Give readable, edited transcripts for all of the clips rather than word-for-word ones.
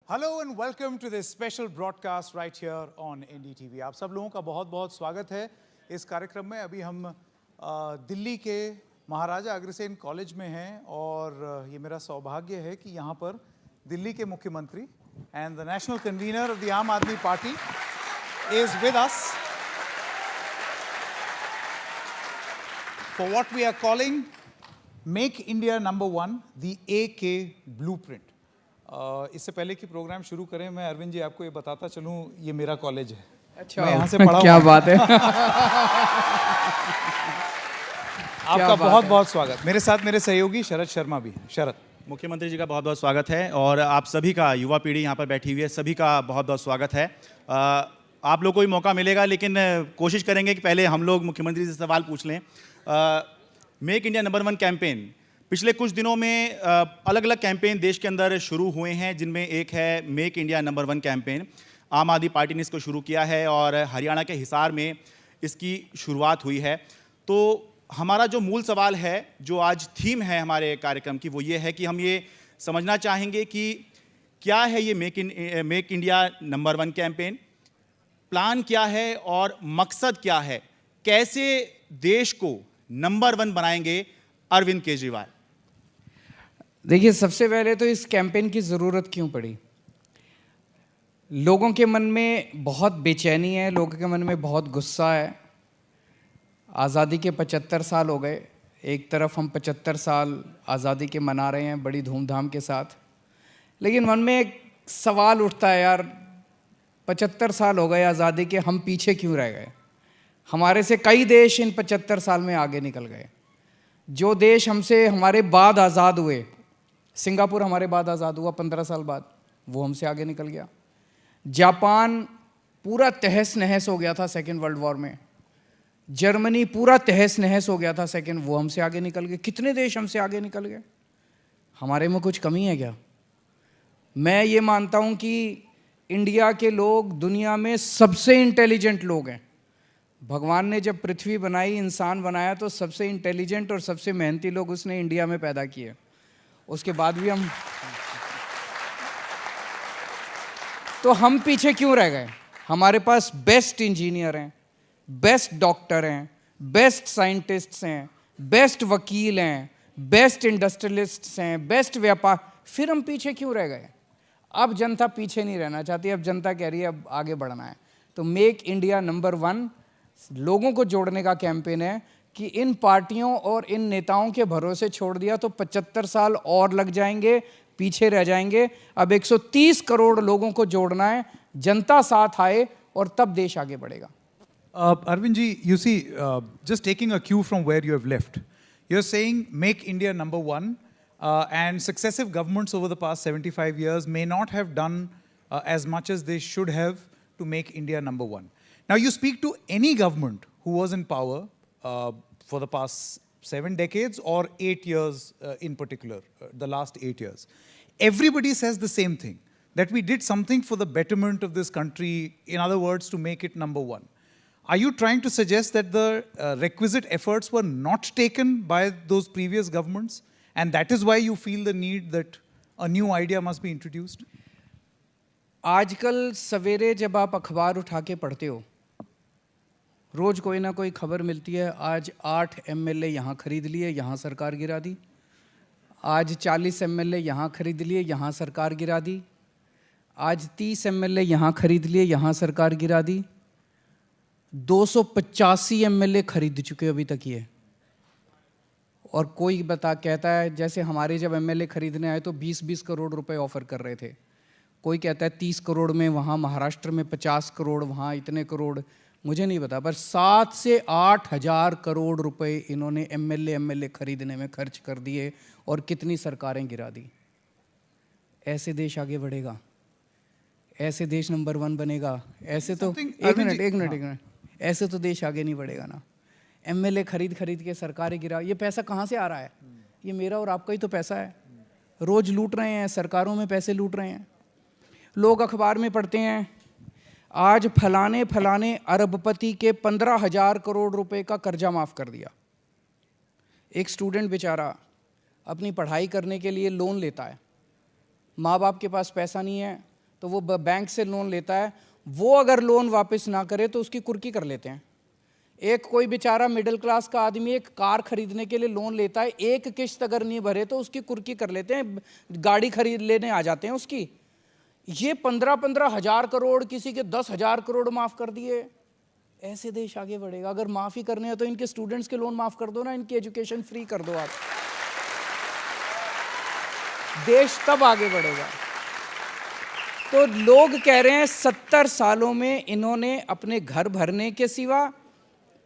Hello and welcome to this special broadcast right here on NDTV. आप सब लोगों का बहुत बहुत स्वागत है इस कार्यक्रम में। अभी हम दिल्ली के महाराजा अग्रसेन कॉलेज में हैं और ये मेरा सौभाग्य है कि यहाँ पर दिल्ली के मुख्यमंत्री and the national convener of the Aam Aadmi Party is with us for what we are calling Make India Number One, the AK Blueprint. इससे पहले कि प्रोग्राम शुरू करें, मैं अरविंद जी आपको ये बताता चलूं, ये मेरा कॉलेज है। अच्छा, मैं यहाँ से पढ़ा क्या बात है। आपका बहुत बहुत स्वागत। मेरे साथ मेरे सहयोगी शरद शर्मा भी हैं। शरद, मुख्यमंत्री जी का बहुत बहुत स्वागत है और आप सभी का, युवा पीढ़ी यहाँ पर बैठी हुई है, सभी का बहुत बहुत स्वागत है। आप लोग को भी मौका मिलेगा, लेकिन कोशिश करेंगे कि पहले हम लोग मुख्यमंत्री से सवाल पूछ लें। Make India number one campaign पिछले कुछ दिनों में अलग अलग कैंपेन देश के अंदर शुरू हुए हैं, जिनमें एक है make India number one campaign. आम आदमी पार्टी ने इसको शुरू किया है और हरियाणा के हिसार में इसकी शुरुआत हुई है। तो हमारा जो मूल सवाल है, जो आज थीम है हमारे कार्यक्रम की, वो ये है कि हम ये समझना चाहेंगे कि क्या है ये make India number one campaign, plan क्या है और मकसद क्या है, कैसे देश को नंबर वन बनाएंगे अरविंद केजरीवाल। देखिए, सबसे पहले तो इस कैंपेन की ज़रूरत क्यों पड़ी। लोगों के मन में बहुत बेचैनी है, लोगों के मन में बहुत गुस्सा है। आज़ादी के 75 साल हो गए। एक तरफ हम 75 साल आज़ादी के मना रहे हैं बड़ी धूमधाम के साथ, लेकिन मन में एक सवाल उठता है, यार 75 साल हो गए आज़ादी के, हम पीछे क्यों रह गए। हमारे से कई देश इन 75 साल में आगे निकल गए। जो देश हमसे हमारे बाद आज़ाद हुए, सिंगापुर हमारे बाद आज़ाद हुआ 15 साल बाद, वो हमसे आगे निकल गया। जापान पूरा तहस नहस हो गया था सेकेंड वर्ल्ड वॉर में। जर्मनी पूरा तहस नहस हो गया था सेकेंड, वो हमसे आगे निकल गए। कितने देश हमसे आगे निकल गए। हमारे में कुछ कमी है क्या। मैं ये मानता हूँ कि इंडिया के लोग दुनिया में सबसे इंटेलिजेंट लोग हैं। भगवान ने जब पृथ्वी बनाई, इंसान बनाया, तो सबसे इंटेलिजेंट और सबसे मेहनती लोग उसने इंडिया में पैदा किए। उसके बाद भी हम पीछे क्यों रह गए। हमारे पास बेस्ट इंजीनियर हैं, बेस्ट डॉक्टर हैं, बेस्ट साइंटिस्ट्स हैं, बेस्ट वकील हैं, बेस्ट इंडस्ट्रियलिस्ट्स हैं, बेस्ट व्यापार, फिर हम पीछे क्यों रह गए। अब जनता पीछे नहीं रहना चाहती, अब जनता कह रही है अब आगे बढ़ना है। तो मेक इंडिया नंबर वन लोगों को जोड़ने का कैंपेन है कि इन पार्टियों और इन नेताओं के भरोसे छोड़ दिया तो 75 साल और लग जाएंगे, पीछे रह जाएंगे। अब 130 करोड़ लोगों को जोड़ना है, जनता साथ आए और तब देश आगे बढ़ेगा। Arvind ji, you see, just taking a cue from where you have left, you're saying make India number one, and successive governments over the past 75 years may not have done as much as they should have to make India number one. Now, you speak to any government who was in power for the past 7 decades or 8 years in particular, the last 8 years. Everybody says the same thing, that we did something for the betterment of this country, in other words, to make it number one. Are you trying to suggest that the requisite efforts were not taken by those previous governments, and that is why you feel the need that a new idea must be introduced? आजकल सवेरे जब आप अखबार उठा के पढ़ते हो, रोज़ कोई ना कोई खबर मिलती है। आज 8 MLA यहाँ खरीद लिए, यहाँ सरकार गिरा दी। आज 40 MLA यहाँ खरीद लिए, यहाँ सरकार गिरा दी। आज 30 MLA यहाँ खरीद लिए, यहाँ सरकार गिरा दी। 285 MLA खरीद चुके अभी तक ये। और कोई कहता है, जैसे हमारे जब MLA खरीदने आए तो 20-20 करोड़ रुपए ऑफर कर रहे थे। कोई कहता है 30 करोड़ में, वहाँ महाराष्ट्र में 50 करोड़, वहाँ इतने करोड़, मुझे नहीं पता, पर 7 से 8 हज़ार करोड़ रुपए इन्होंने MLA खरीदने में खर्च कर दिए और कितनी सरकारें गिरा दी। ऐसे देश आगे बढ़ेगा, ऐसे देश नंबर वन बनेगा। ऐसे तो एक मिनट, ऐसे तो देश आगे नहीं बढ़ेगा ना। MLA खरीद के सरकारें गिरा, ये पैसा कहाँ से आ रहा है। ये मेरा और आपका ही तो पैसा है। रोज़ लूट रहे हैं, सरकारों में पैसे लूट रहे हैं। लोग अखबार में पढ़ते हैं, आज फलाने अरबपति के 15,000 करोड़ रुपए का कर्जा माफ़ कर दिया। एक स्टूडेंट बेचारा अपनी पढ़ाई करने के लिए लोन लेता है, माँ बाप के पास पैसा नहीं है, तो वो बैंक से लोन लेता है, वो अगर लोन वापस ना करे तो उसकी कुर्की कर लेते हैं। एक कोई बेचारा मिडिल क्लास का आदमी एक कार खरीदने के लिए लोन लेता है, एक किश्त अगर नहीं भरे तो उसकी कुर्की कर लेते हैं, गाड़ी खरीद लेने आ जाते हैं उसकी। ये 15-15 हजार करोड़, किसी के 10,000 करोड़ माफ कर दिए। ऐसे देश आगे बढ़ेगा। अगर माफ ही करने हैं तो इनके स्टूडेंट्स के लोन माफ कर दो ना, इनकी एजुकेशन फ्री कर दो आप, देश तब आगे बढ़ेगा। तो लोग कह रहे हैं 70 सालों में इन्होंने अपने घर भरने के सिवा,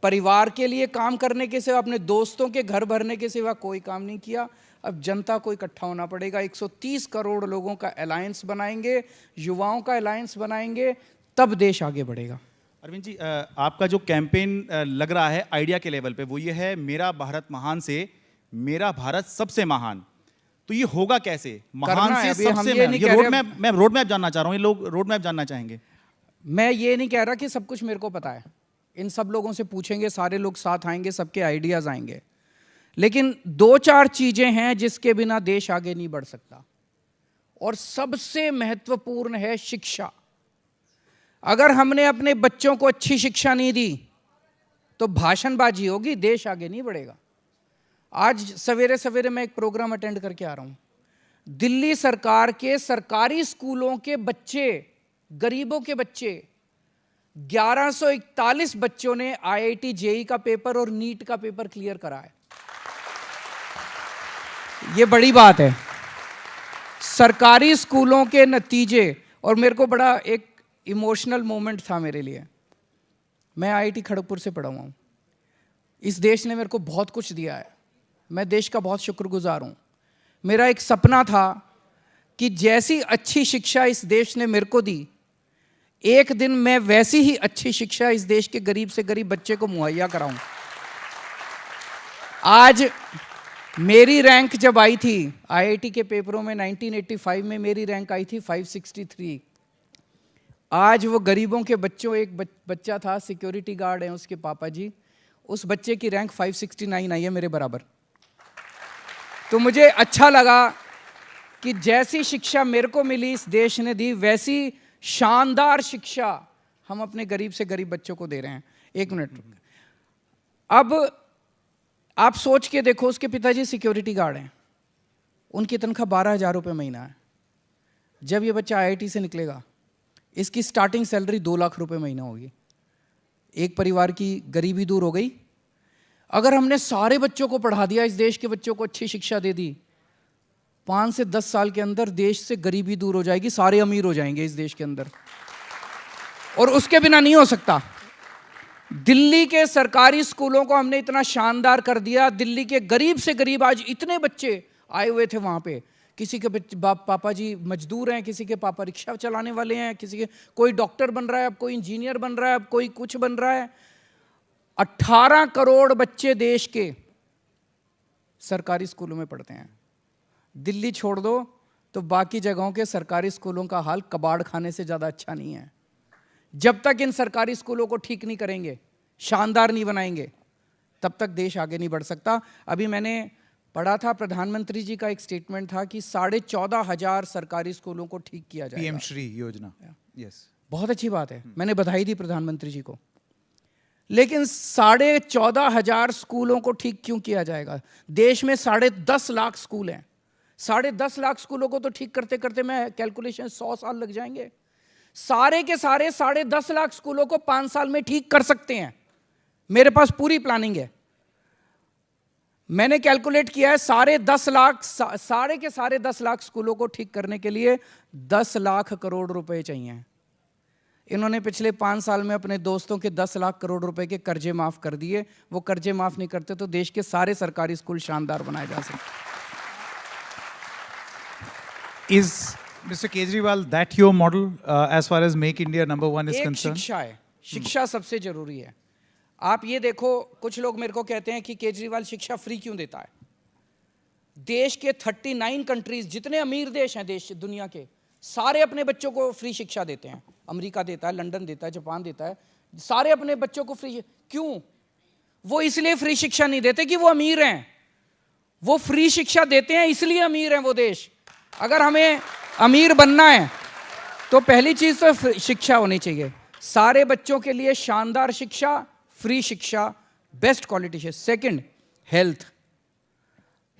परिवार के लिए काम करने के सिवा, अपने दोस्तों के घर भरने के सिवा कोई काम नहीं किया। अब जनता को इकट्ठा होना पड़ेगा। 130 करोड़ लोगों का अलायंस बनाएंगे, युवाओं का अलायंस बनाएंगे, तब देश आगे बढ़ेगा। अरविंद जी, आपका जो कैंपेन लग रहा है आइडिया के लेवल पे, वो ये है मेरा भारत महान से मेरा भारत सबसे महान। तो ये होगा कैसे? महान से सबसे महान। ये रोड मैप, मैं रोड मैप जानना चाह रहा हूँ, ये लोग रोड मैप जानना चाहेंगे। मैं ये नहीं कह रहा कि सब कुछ मेरे को पता है। इन सब लोगों से पूछेंगे, सारे लोग साथ आएंगे, सबके आइडियाज आएंगे। लेकिन 2-4 चीजें हैं जिसके बिना देश आगे नहीं बढ़ सकता, और सबसे महत्वपूर्ण है शिक्षा। अगर हमने अपने बच्चों को अच्छी शिक्षा नहीं दी तो भाषणबाजी होगी, देश आगे नहीं बढ़ेगा। आज सवेरे सवेरे मैं एक प्रोग्राम अटेंड करके आ रहा हूं। दिल्ली सरकार के सरकारी स्कूलों के बच्चे, गरीबों के बच्चे, 1141 बच्चों ने IIT JEE का पेपर और नीट का पेपर क्लियर करा है। ये बड़ी बात है। सरकारी स्कूलों के नतीजे, और मेरे को बड़ा एक इमोशनल मोमेंट था मेरे लिए। मैं IIT खड़गपुर से पढ़ा हुआ हूँ। इस देश ने मेरे को बहुत कुछ दिया है, मैं देश का बहुत शुक्रगुजार हूँ। मेरा एक सपना था कि जैसी अच्छी शिक्षा इस देश ने मेरे को दी, एक दिन मैं वैसी ही अच्छी शिक्षा इस देश के गरीब से गरीब बच्चे को मुहैया कराऊं। आज मेरी रैंक जब आई थी IIT के पेपरों में 1985 में, मेरी रैंक आई थी 563। आज वो गरीबों के बच्चों, एक बच्चा था सिक्योरिटी गार्ड है, उसके पापा जी, उस बच्चे की रैंक 569 आई है मेरे बराबर। तो मुझे अच्छा लगा कि जैसी शिक्षा मेरे को मिली इस देश ने दी, वैसी शानदार शिक्षा हम अपने गरीब से गरीब बच्चों को दे रहे हैं। 1 मिनट। अब आप सोच के देखो, उसके पिताजी सिक्योरिटी गार्ड हैं, उनकी तनख्वाह 12,000 रुपये महीना है। जब ये बच्चा IIT से निकलेगा, इसकी स्टार्टिंग सैलरी 2 लाख रुपए महीना होगी। एक परिवार की गरीबी दूर हो गई। अगर हमने सारे बच्चों को पढ़ा दिया, इस देश के बच्चों को अच्छी शिक्षा दे दी, 5 से 10 साल के अंदर देश से गरीबी दूर हो जाएगी, सारे अमीर हो जाएंगे इस देश के अंदर। और उसके बिना नहीं हो सकता। दिल्ली के सरकारी स्कूलों को हमने इतना शानदार कर दिया, दिल्ली के गरीब से गरीब आज इतने बच्चे आए हुए थे वहां पे। किसी के पापा जी मजदूर हैं, किसी के पापा रिक्शा चलाने वाले हैं, किसी के कोई डॉक्टर बन रहा है, अब कोई इंजीनियर बन रहा है, अब कोई कुछ बन रहा है। 18 करोड़ बच्चे देश के सरकारी स्कूलों में पढ़ते हैं। दिल्ली छोड़ दो तो बाकी जगहों के सरकारी स्कूलों का हाल कबाड़ खाने से ज़्यादा अच्छा नहीं है। जब तक इन सरकारी स्कूलों को ठीक नहीं करेंगे, शानदार नहीं बनाएंगे, तब तक देश आगे नहीं बढ़ सकता। अभी मैंने पढ़ा था, प्रधानमंत्री जी का एक स्टेटमेंट था कि 14,500 सरकारी स्कूलों को ठीक किया जाएगा। PM श्री योजना। यस, बहुत अच्छी बात है, मैंने बधाई दी प्रधानमंत्री जी को। लेकिन 14,500 स्कूलों को ठीक क्यों किया जाएगा? देश में 10.5 लाख स्कूल हैं। 10.5 लाख स्कूलों को तो ठीक करते करते मैं कैलकुलेशन 100 साल लग जाएंगे। सारे के सारे 10.5 लाख स्कूलों को 5 साल में ठीक कर सकते हैं। मेरे पास पूरी प्लानिंग है। मैंने कैलकुलेट किया है, सारे के सारे 10 लाख स्कूलों को ठीक करने के लिए 10 लाख करोड़ रुपए चाहिए। इन्होंने पिछले 5 साल में अपने दोस्तों के 10 लाख करोड़ रुपए के कर्जे माफ कर दिए। वो कर्जे माफ नहीं करते तो देश के सारे सरकारी स्कूल शानदार बनाए जा सकते। Is Mr. Kejriwal that your model as far as Make India #1 is एक concerned? शिक्षा है, शिक्षा सबसे जरूरी है। आप ये देखो, कुछ लोग मेरे को कहते हैं कि केजरीवाल शिक्षा फ्री क्यों देता है। देश के 39 कंट्रीज, जितने अमीर देश हैं देश दुनिया के, सारे अपने बच्चों को फ्री शिक्षा देते हैं। अमेरिका देता है, लंदन देता है, जापान देता है, सारे अपने बच्चों को फ्री। क्यों? वो इसलिए फ्री शिक्षा नहीं देते कि वो अमीर हैं, वो फ्री शिक्षा देते हैं इसलिए अमीर हैं वो देश। अगर हमें अमीर बनना है तो पहली चीज तो शिक्षा होनी चाहिए, सारे बच्चों के लिए शानदार शिक्षा, फ्री शिक्षा, बेस्ट क्वालिटी है। सेकंड,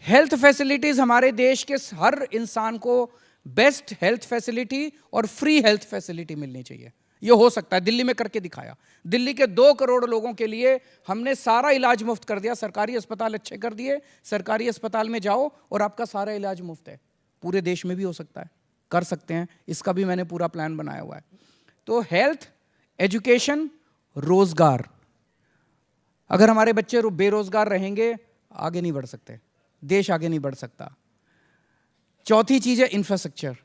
हेल्थ फैसिलिटीज, हमारे देश के हर इंसान को बेस्ट हेल्थ फैसिलिटी और फ्री हेल्थ फैसिलिटी मिलनी चाहिए। ये हो सकता है, दिल्ली में करके दिखाया। दिल्ली के 2 करोड़ लोगों के लिए हमने सारा इलाज मुफ्त कर दिया, सरकारी अस्पताल अच्छे कर दिए। सरकारी अस्पताल में जाओ और आपका सारा इलाज मुफ्त है। पूरे देश में भी हो सकता है, कर सकते हैं, इसका भी मैंने पूरा प्लान बनाया हुआ है। तो हेल्थ, एजुकेशन, रोजगार, अगर हमारे बच्चे बेरोजगार रहेंगे आगे नहीं बढ़ सकते, देश आगे नहीं बढ़ सकता। चौथी चीज है इंफ्रास्ट्रक्चर।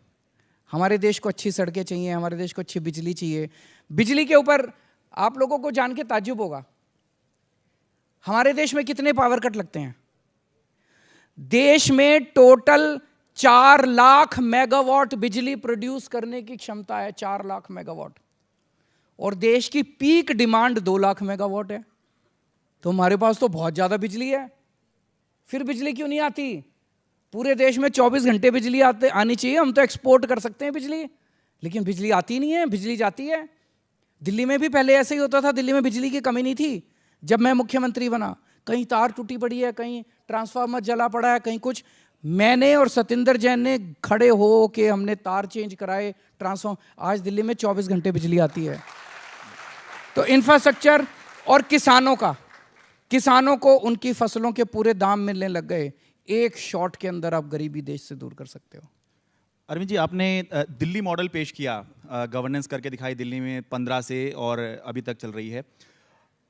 हमारे देश को अच्छी सड़कें चाहिए, हमारे देश को अच्छी बिजली चाहिए। बिजली के ऊपर आप लोगों को जान के ताज्जुब होगा, हमारे देश में कितने पावर कट लगते हैं। देश में टोटल 4 लाख मेगावाट बिजली प्रोड्यूस करने की क्षमता है, 4 लाख मेगावाट, और देश की पीक डिमांड 2 लाख मेगावाट है। तो हमारे पास तो बहुत ज्यादा बिजली है, फिर बिजली क्यों नहीं आती? पूरे देश में 24 घंटे बिजली आनी चाहिए, हम तो एक्सपोर्ट कर सकते हैं बिजली, लेकिन बिजली आती नहीं है, बिजली जाती है। दिल्ली में भी पहले ऐसे ही होता था, दिल्ली में बिजली की कमी नहीं थी। जब मैं मुख्यमंत्री बना, कहीं तार टूटी पड़ी है, कहीं ट्रांसफार्मर जला पड़ा है, कहीं कुछ, मैंने और सतिंदर जैन ने खड़े हो के हमने तार चेंज कराए, ट्रांसफार्मर। आज दिल्ली में 24 घंटे बिजली आती है। तो इंफ्रास्ट्रक्चर और किसानों को उनकी फसलों के पूरे दाम मिलने लग गए। एक शॉट के अंदर आप गरीबी देश से दूर कर सकते हो। अरविंद जी, आपने दिल्ली मॉडल पेश किया, गवर्नेंस करके दिखाई दिल्ली में 15 से और अभी तक चल रही है।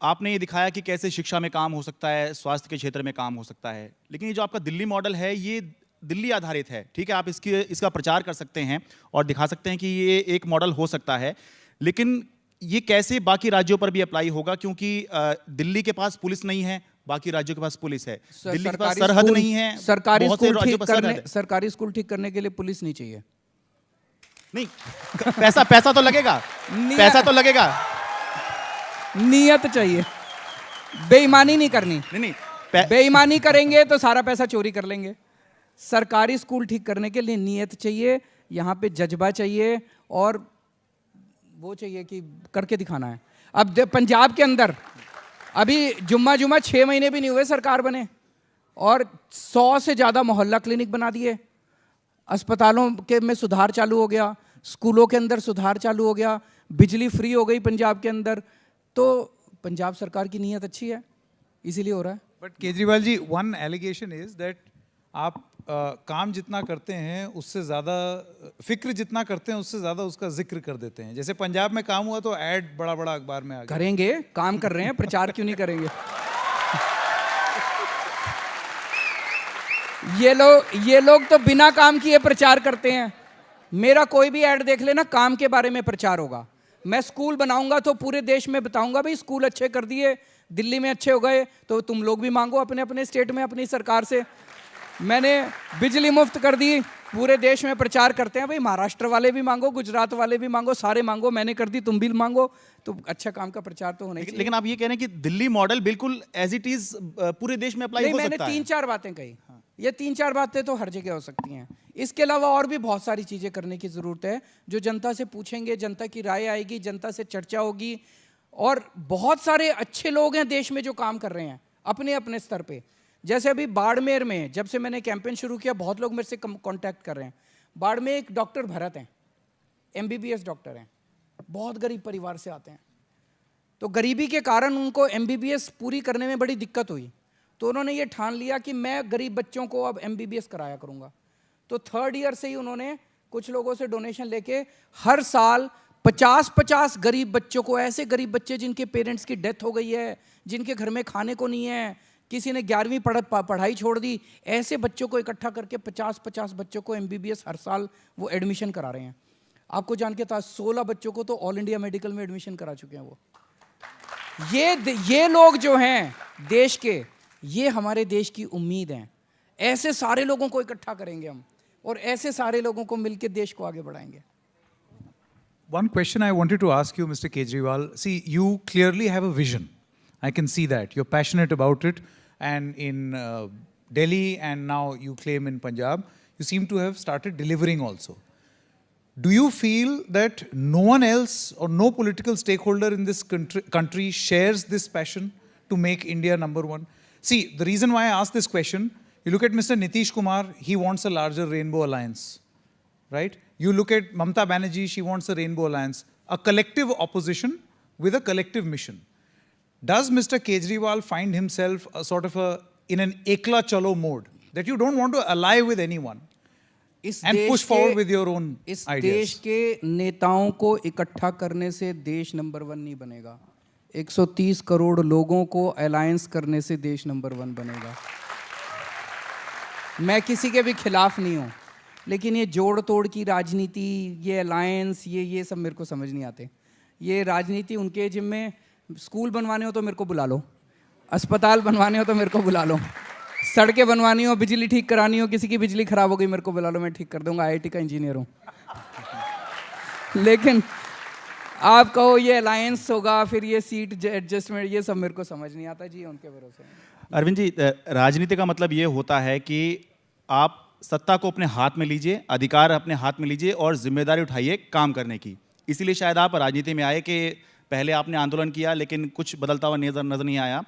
आपने ये दिखाया कि कैसे शिक्षा में काम हो सकता है, स्वास्थ्य के क्षेत्र में काम हो सकता है, लेकिन ये जो आपका दिल्ली मॉडल है ये दिल्ली आधारित है। ठीक है, आप इसका प्रचार कर सकते हैं और दिखा सकते हैं कि ये एक मॉडल हो सकता है, लेकिन ये कैसे बाकी राज्यों पर भी अप्लाई होगा? क्योंकि दिल्ली के पास पुलिस नहीं है, बाकी राज्यों के पास पुलिस है, दिल्ली के पास सरहद नहीं है, बहुत से राज्यों पर सरहद है। सरकारी स्कूल ठीक करने के लिए पुलिस नहीं चाहिए। नहीं, पैसा तो लगेगा, पैसा तो लगेगा, नियत चाहिए, बेईमानी नहीं करनी। नहीं, बेईमानी करेंगे तो सारा पैसा चोरी कर लेंगे। सरकारी स्कूल ठीक करने के लिए नियत चाहिए, यहाँ पे जज्बा चाहिए और वो चाहिए कि करके दिखाना है। अब पंजाब के अंदर अभी जुम्मा 6 महीने भी नहीं हुए सरकार बने, और 100 से ज़्यादा मोहल्ला क्लिनिक बना दिए, अस्पतालों के में सुधार चालू हो गया, स्कूलों के अंदर सुधार चालू हो गया, बिजली फ्री हो गई पंजाब के अंदर। तो पंजाब सरकार की नीयत अच्छी है, इसीलिए हो रहा है। But Kejriwal ji, one allegation is that आप काम जितना करते हैं उससे ज़्यादा, फिक्र जितना करते हैं उससे ज़्यादा उसका जिक्र कर देते हैं। जैसे पंजाब में काम हुआ तो ऐड बड़ा बड़ा अखबार में आ गया। करेंगे, काम कर रहे हैं, प्रचार क्यों नहीं करेंगे? ये लोग तो बिना काम किए प्रचार करते हैं। मेरा कोई भी ऐड देख लेना, काम के बारे में प्रचार होगा। मैं स्कूल बनाऊंगा तो पूरे देश में बताऊंगा भाई स्कूल अच्छे कर दिए, दिल्ली में अच्छे हो गए, तो तुम लोग भी मांगो अपने अपने स्टेट में अपनी सरकार से। मैंने बिजली मुफ्त कर दी, पूरे देश में प्रचार करते हैं भाई महाराष्ट्र वाले भी मांगो, गुजरात वाले भी मांगो, सारे मांगो, मैंने कर दी तुम भी मांगो। तो अच्छा काम का प्रचार तो होना चाहिए। लेकिन आप ये कह रहे हैं कि दिल्ली मॉडल बिल्कुल एज इट इज पूरे देश में अप्लाई हो सकता है। मैंने 3-4 बातें कही, ये 3-4 बातें तो हर जगह हो सकती हैं। इसके अलावा और भी बहुत सारी चीजें करने की जरूरत है, जो जनता से पूछेंगे, जनता की राय आएगी, जनता से चर्चा होगी। और बहुत सारे अच्छे लोग हैं देश में जो काम कर रहे हैं अपने अपने स्तर पे। जैसे अभी बाड़मेर में जब से मैंने कैंपेन शुरू किया, बहुत लोग मेरे से कांटेक्ट कर रहे हैं। बाड़मेर एक डॉक्टर भरत हैं, MBBS डॉक्टर हैं, बहुत गरीब परिवार से आते हैं। तो गरीबी के कारण उनको MBBS पूरी करने में बड़ी दिक्कत हुई, तो उन्होंने ये ठान लिया कि मैं गरीब बच्चों को अब MBBS कराया करूंगा। तो 3rd ईयर से ही उन्होंने कुछ लोगों से डोनेशन लेके हर साल 50-50 गरीब बच्चों को, ऐसे गरीब बच्चे जिनके पेरेंट्स की डेथ हो गई है, जिनके घर में खाने को नहीं है, किसी ने 11वीं पढ़ाई छोड़ दी, ऐसे बच्चों को इकट्ठा करके 50-50 बच्चों को MBBS हर साल वो एडमिशन करा रहे हैं। आपको जान के था 16 बच्चों को तो ऑल इंडिया मेडिकल में एडमिशन करा चुके हैं वो। ये लोग जो हैं देश के, ये हमारे देश की उम्मीद हैं। ऐसे सारे लोगों को इकट्ठा करेंगे हम, और ऐसे सारे लोगों को मिलकर देश को आगे बढ़ाएंगे। One question I wanted to ask you, Mr. Kejriwal. See, you clearly have a vision. I can see that. You're passionate about it. And in Delhi and now you claim in Punjab, you seem to have started delivering also. do you feel that no one else or no political stakeholder in this country shares this passion to make India number one? See, the reason why I ask this question, you look at Mr. Nitish Kumar, he wants a larger rainbow alliance, right? You look at Mamata Banerjee, she wants a rainbow alliance, a collective opposition with a collective mission. Does Mr. Kejriwal find himself in an ekla chalo mode, that you don't want to ally with anyone इस and देश push forward के- with your own इस ideas? देश के नेताओं को इकट्ठा करने से देश नंबर 1 नहीं बनेगा। 130 करोड़ लोगों को अलायंस करने से देश नंबर 1 बनेगा। मैं किसी के भी खिलाफ नहीं हूँ, लेकिन ये जोड़ तोड़ की राजनीति, ये अलायंस, ये सब मेरे को समझ नहीं आते। ये राजनीति उनके जिम्मे, स्कूल बनवाने हो तो मेरे को बुला लो, अस्पताल बनवाने हो तो मेरे को बुला लो, सड़कें बनवानी हो, बिजली ठीक करानी हो, किसी की बिजली खराब हो गई मेरे को बुला लो, मैं ठीक कर दूंगा, IIT का इंजीनियर हूँ। लेकिन आप कहो ये अलायंस होगा, फिर ये सीट एडजस्टमेंट, ये सब मेरे को समझ नहीं आता जी, उनके भरोसे। अरविंद जी, राजनीति का मतलब ये होता है कि आप सत्ता को अपने हाथ में लीजिए, अधिकार अपने हाथ में लीजिए और जिम्मेदारी उठाइए काम करने की। इसीलिए शायद आप राजनीति में आए कि पहले आपने आंदोलन किया लेकिन कुछ बदलता हुआ नजर नहीं आया,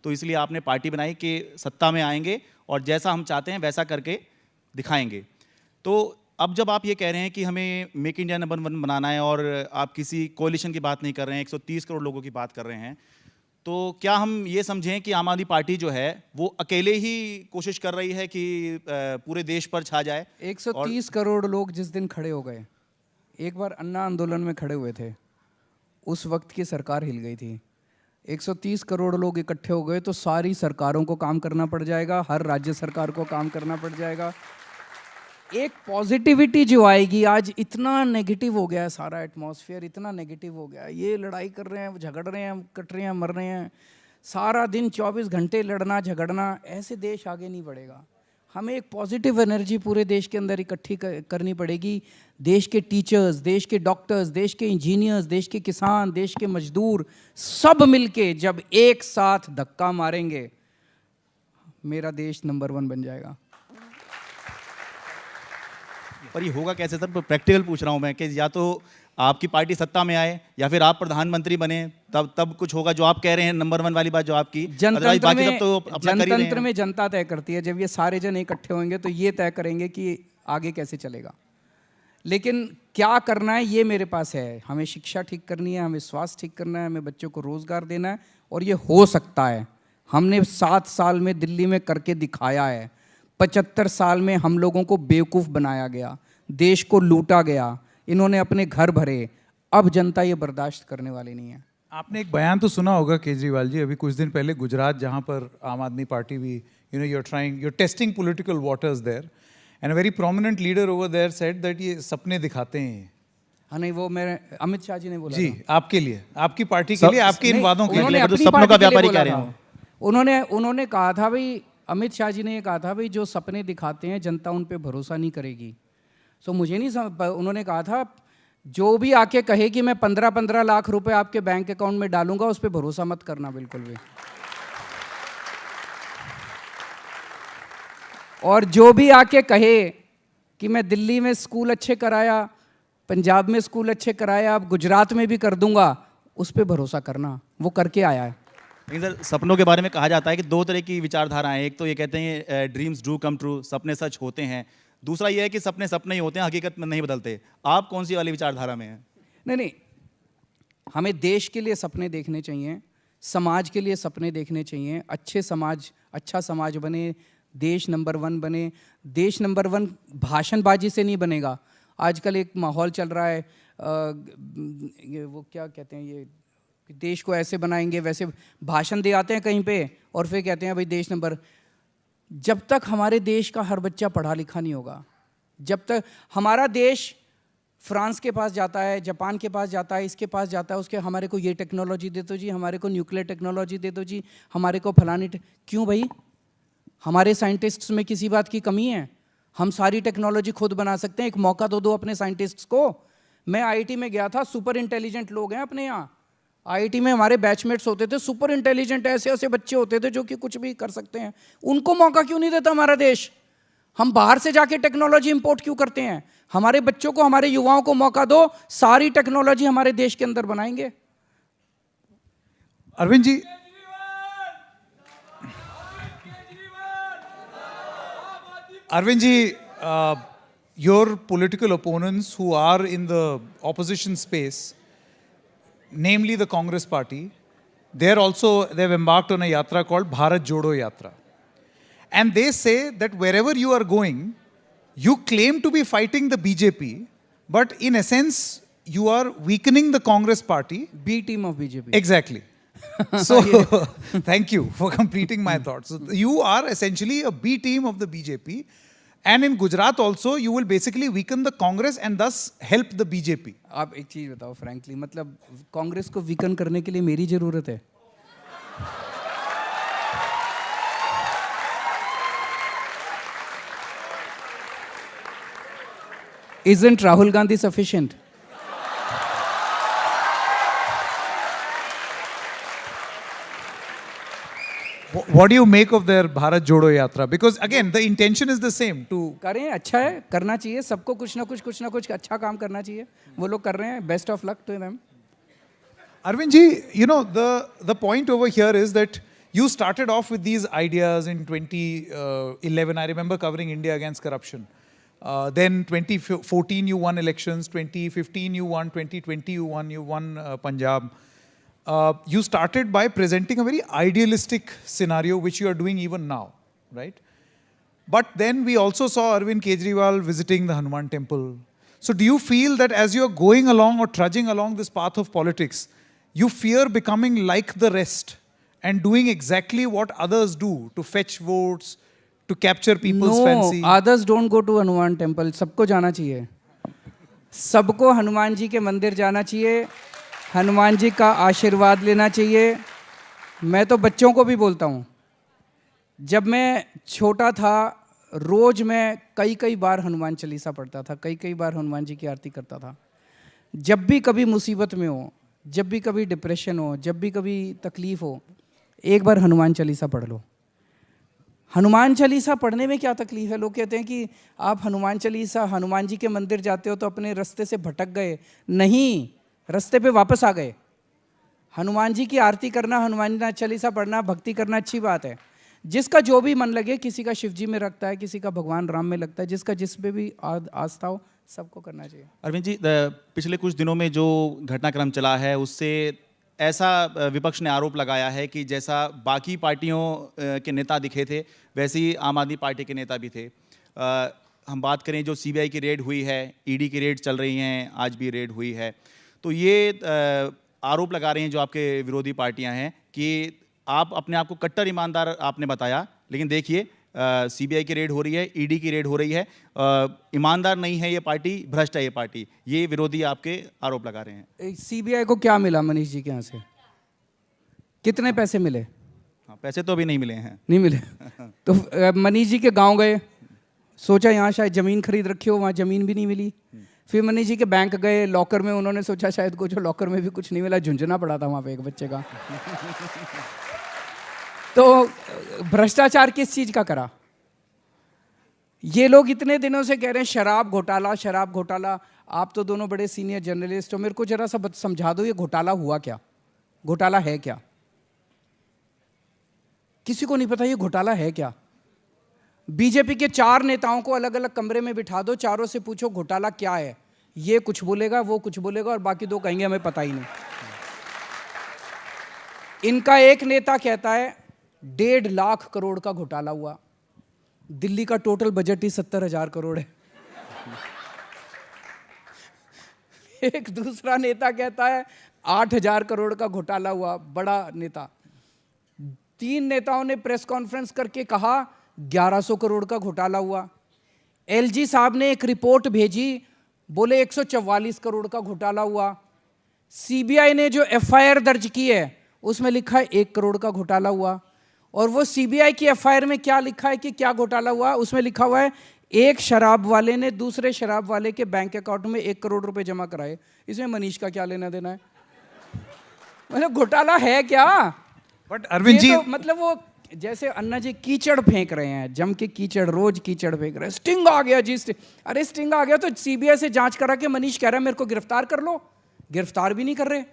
तो इसलिए आपने पार्टी बनाई कि सत्ता में आएंगे और जैसा हम चाहते हैं वैसा करके दिखाएंगे। तो अब जब आप ये कह रहे हैं कि हमें मेक इंडिया नंबर 1 बनाना है और आप किसी कोalition की बात नहीं कर रहे हैं, 130 करोड़ लोगों की बात कर रहे हैं, तो क्या हम ये समझें कि आम आदमी पार्टी जो है वो अकेले ही कोशिश कर रही है कि पूरे देश पर छा जाए? 130 करोड़ लोग जिस दिन खड़े हो गए, एक बार अन्ना आंदोलन में खड़े हुए थे, उस वक्त की सरकार हिल गई थी। 130 करोड़ लोग इकट्ठे हो गए तो सारी सरकारों को काम करना पड़ जाएगा, हर राज्य सरकार को काम करना पड़ जाएगा। एक पॉजिटिविटी जो आएगी, आज इतना नेगेटिव हो गया है सारा एटमॉस्फेयर, इतना नेगेटिव हो गया है, ये लड़ाई कर रहे हैं, झगड़ रहे हैं, कट रहे हैं, मर रहे हैं, सारा दिन 24 घंटे लड़ना झगड़ना, ऐसे देश आगे नहीं बढ़ेगा। हमें एक पॉजिटिव एनर्जी पूरे देश के अंदर इकट्ठी करनी पड़ेगी। देश के टीचर्स, देश के डॉक्टर्स, देश के इंजीनियर्स, देश के किसान, देश के मजदूर, सब मिलके जब एक साथ धक्का मारेंगे, मेरा देश नंबर 1 बन जाएगा। पर ये होगा कैसे सर? प्रैक्टिकल पूछ रहा हूँ मैं कि या तो आपकी पार्टी सत्ता में आए या फिर आप प्रधानमंत्री बने, तब कुछ होगा जो आप कह रहे हैं नंबर 1 वाली बात जो आपकी। जनतंत्र में जनता तय करती है। जब ये सारे जन इकट्ठे होंगे तो ये तय करेंगे कि आगे कैसे चलेगा। लेकिन क्या करना है ये मेरे पास है। हमें शिक्षा ठीक करनी है, हमें स्वास्थ्य ठीक करना है, हमें बच्चों को रोजगार देना है, और ये हो सकता है। हमने 7 साल में दिल्ली में करके दिखाया है। 75 साल में हम लोगों को बेवकूफ़ बनाया गया, देश को लूटा गया, इन्होंने अपने घर भरे। अब जनता ये बर्दाश्त करने वाली नहीं है। आपने एक बयान तो सुना होगा केजरीवाल जी, अभी कुछ दिन पहले गुजरात, जहां पर आम आदमी पार्टी भी, you're testing political waters there, and a very prominent leader over there said that ये सपने दिखाते हैं। हाँ नहीं, वो मेरे अमित शाह जी ने बोला जी, था। आपके लिए, आपकी पार्टी के लिए, आपके इन वादों के उन्होंने लिए। तो अपनी सपनों का पार्टी के लिए व्यापारी बोला कह रहे था। उन्होंने कहा था भाई, अमित शाह जी ने ये कहा था भाई, जो सपने दिखाते हैं जनता उन पे भरोसा नहीं करेगी। सो मुझे नहीं उन्होंने कहा था जो भी आके कहे कि मैं 15-15 लाख रुपए आपके बैंक अकाउंट में डालूंगा, उस पर भरोसा मत करना बिल्कुल भी। और जो भी आके कहे कि मैं दिल्ली में स्कूल अच्छे कराया, पंजाब में स्कूल अच्छे कराया, अब गुजरात में भी कर दूंगा, उस पर भरोसा करना। वो करके आया है। लेकिन सर, सपनों के बारे में कहा जाता है कि 2 तरह की विचारधाराएं। एक तो ये कहते हैं ड्रीम्स डू कम ट्रू, सपने सच होते हैं। दूसरा ये है कि सपने सपने ही होते हैं, हकीकत में नहीं बदलते। आप कौन सी वाली विचारधारा में हैं? नहीं, हमें देश के लिए सपने देखने चाहिए, समाज के लिए सपने देखने चाहिए। अच्छे समाज, अच्छा समाज बने, देश नंबर 1 बने। देश नंबर 1 भाषणबाजी से नहीं बनेगा। आजकल एक माहौल चल रहा है, ये वो क्या कहते हैं, ये देश को ऐसे बनाएंगे वैसे, भाषण दे आते हैं कहीं पे और फिर कहते हैं भाई देश नंबर। जब तक हमारे देश का हर बच्चा पढ़ा लिखा नहीं होगा, जब तक हमारा देश फ्रांस के पास जाता है, जापान के पास जाता है, इसके पास जाता है, उसके हमारे को ये टेक्नोलॉजी दे दो जी, हमारे को न्यूक्लियर टेक्नोलॉजी दे दो जी, हमारे को फलानी क्यों भाई? हमारे साइंटिस्ट्स में किसी बात की कमी है? हम सारी टेक्नोलॉजी खुद बना सकते हैं। एक मौका दो अपने साइंटिस्ट्स को। मैं IIT में गया था, सुपर इंटेलिजेंट लोग हैं अपने यहाँ। IIT में हमारे बैचमेट्स होते थे, सुपर इंटेलिजेंट, ऐसे ऐसे बच्चे होते थे जो कि कुछ भी कर सकते हैं। उनको मौका क्यों नहीं देता हमारा देश? हम बाहर से जाके टेक्नोलॉजी इंपोर्ट क्यों करते हैं? हमारे बच्चों को, हमारे युवाओं को मौका दो, सारी टेक्नोलॉजी हमारे देश के अंदर बनाएंगे। Arvind ji, Arvind ji, your political opponents who are in the opposition space, namely the Congress party, they've embarked on a yatra called Bharat Jodo Yatra. And they say that wherever you are going, you claim to be fighting the BJP, but in essence, you are weakening the Congress party. B team of BJP. Exactly. So, thank you for completing my thoughts. So, you are essentially a B team of the BJP. And in Gujarat also, you will basically weaken the Congress and thus help the BJP. आप एक चीज बताओ frankly, मतलब कांग्रेस को weaken करने के लिए मेरी जरूरत है? Isn't Rahul Gandhi sufficient? What do you make of their Bharat Jodo Yatra? Because again, the intention is the same to. करें, अच्छा है, करना चाहिए सबको, कुछ ना कुछ अच्छा काम करना चाहिए। वो लोग कर रहे हैं, best of luck to them. Arvind ji, you know, the point over here is that you started off with these ideas in 2011. I remember covering India against corruption. Then 2014 you won elections, 2015 you won, 2020 you won Punjab. You started by presenting a very idealistic scenario, which you are doing even now, right? But then we also saw Arvind Kejriwal visiting the Hanuman temple. So do you feel that as you are going along or trudging along this path of politics, you fear becoming like the rest and doing exactly what others do to fetch votes, to capture people's fancy? others don't go to Hanuman temple. सबको जाना चाहिए, सबको हनुमान जी के मंदिर जाना चाहिए, हनुमान जी का आशीर्वाद लेना चाहिए। मैं तो बच्चों को भी बोलता हूँ, जब मैं छोटा था रोज मैं कई बार हनुमान चालीसा पढ़ता था, कई बार हनुमान जी की आरती करता था। जब भी कभी मुसीबत में हो, जब भी कभी डिप्रेशन हो, जब भी कभी तकलीफ हो, एक बार हनुमान चालीसा पढ़ लो। हनुमान चालीसा पढ़ने में क्या तकलीफ है? लोग कहते हैं कि आप हनुमान चालीसा, हनुमान जी के मंदिर जाते हो तो अपने रास्ते से भटक गए। नहीं, रास्ते पे वापस आ गए। हनुमान जी की आरती करना, हनुमान चालीसा पढ़ना, भक्ति करना अच्छी बात है। जिसका जो भी मन लगे, किसी का शिव जी में रखता है, किसी का भगवान राम में लगता है, जिसका जिस पे भी आस्था हो, सबको करना चाहिए। अरविंद जी, पिछले कुछ दिनों में जो घटनाक्रम चला है उससे ऐसा विपक्ष ने आरोप लगाया है कि जैसा बाकी पार्टियों के नेता दिखे थे वैसे ही आम आदमी पार्टी के नेता भी थे। हम बात करें जो सीबीआई की रेड हुई है, ईडी की रेड चल रही हैं, आज भी रेड हुई है, तो ये आरोप लगा रही हैं जो आपके विरोधी पार्टियां हैं कि आप अपने आप को कट्टर ईमानदार आपने बताया, लेकिन देखिए सीबीआई की रेड हो रही है, ईडी की रेड हो रही है, ईमानदार नहीं है ये पार्टी, भ्रष्ट है ये पार्टी, ये विरोधी आपके आरोप लगा रहे हैं। सीबीआई को क्या मिला मनीष जी के यहाँ से? कितने पैसे मिले? हाँ, पैसे तो अभी नहीं मिले हैं। नहीं मिले तो मनीष जी के गांव गए, सोचा यहाँ शायद ज़मीन खरीद रखी हो, वहाँ ज़मीन भी नहीं मिली। फिर मनीष जी के बैंक गए, लॉकर में उन्होंने सोचा शायद कुछ, लॉकर में भी कुछ नहीं मिला, झुंझुना पड़ा था वहाँ पे एक बच्चे का। तो भ्रष्टाचार किस चीज़ का करा? ये लोग इतने दिनों से कह रहे हैं शराब घोटाला, शराब घोटाला। आप तो दोनों बड़े सीनियर जर्नलिस्ट हो, मेरे को जरा सा समझा दो ये घोटाला हुआ क्या, घोटाला है क्या? किसी को नहीं पता ये घोटाला है क्या। बीजेपी के 4 नेताओं को अलग अलग कमरे में बिठा दो, चारों से पूछो घोटाला क्या है, ये कुछ बोलेगा, वो कुछ बोलेगा, और बाकी 2 कहेंगे हमें पता ही नहीं। इनका एक नेता कहता है 1.5 लाख करोड़ का घोटाला हुआ, दिल्ली का टोटल बजट ही 70,000 करोड़ है। एक दूसरा नेता कहता है 8,000 करोड़ का घोटाला हुआ, बड़ा नेता। 3 नेताओं ने प्रेस कॉन्फ्रेंस करके कहा 1100 करोड़ का घोटाला हुआ। एलजी साहब ने एक रिपोर्ट भेजी, बोले 144 करोड़ का घोटाला हुआ। सीबीआई ने जो एफआईआर दर्ज की है उसमें लिखा है 1 करोड़ का घोटाला हुआ। और वो सीबीआई की एफआईआर में क्या लिखा है कि क्या घोटाला हुआ, उसमें लिखा हुआ है एक शराब वाले ने दूसरे शराब वाले के बैंक अकाउंट में 1 करोड़ रुपए जमा कराए। इसमें मनीष का क्या लेना देना है? मतलब घोटाला है क्या? बट अरविंद जी, तो मतलब वो जैसे अन्ना जी कीचड़ फेंक रहे हैं, जम के कीचड़, रोज कीचड़ फेंक रहे हैं। स्टिंग आ गया जी, अरे स्टिंग आ गया तो सीबीआई से जांच करा के मनीष कह रहा है मेरे को गिरफ्तार कर लो, गिरफ्तार भी नहीं कर रहे।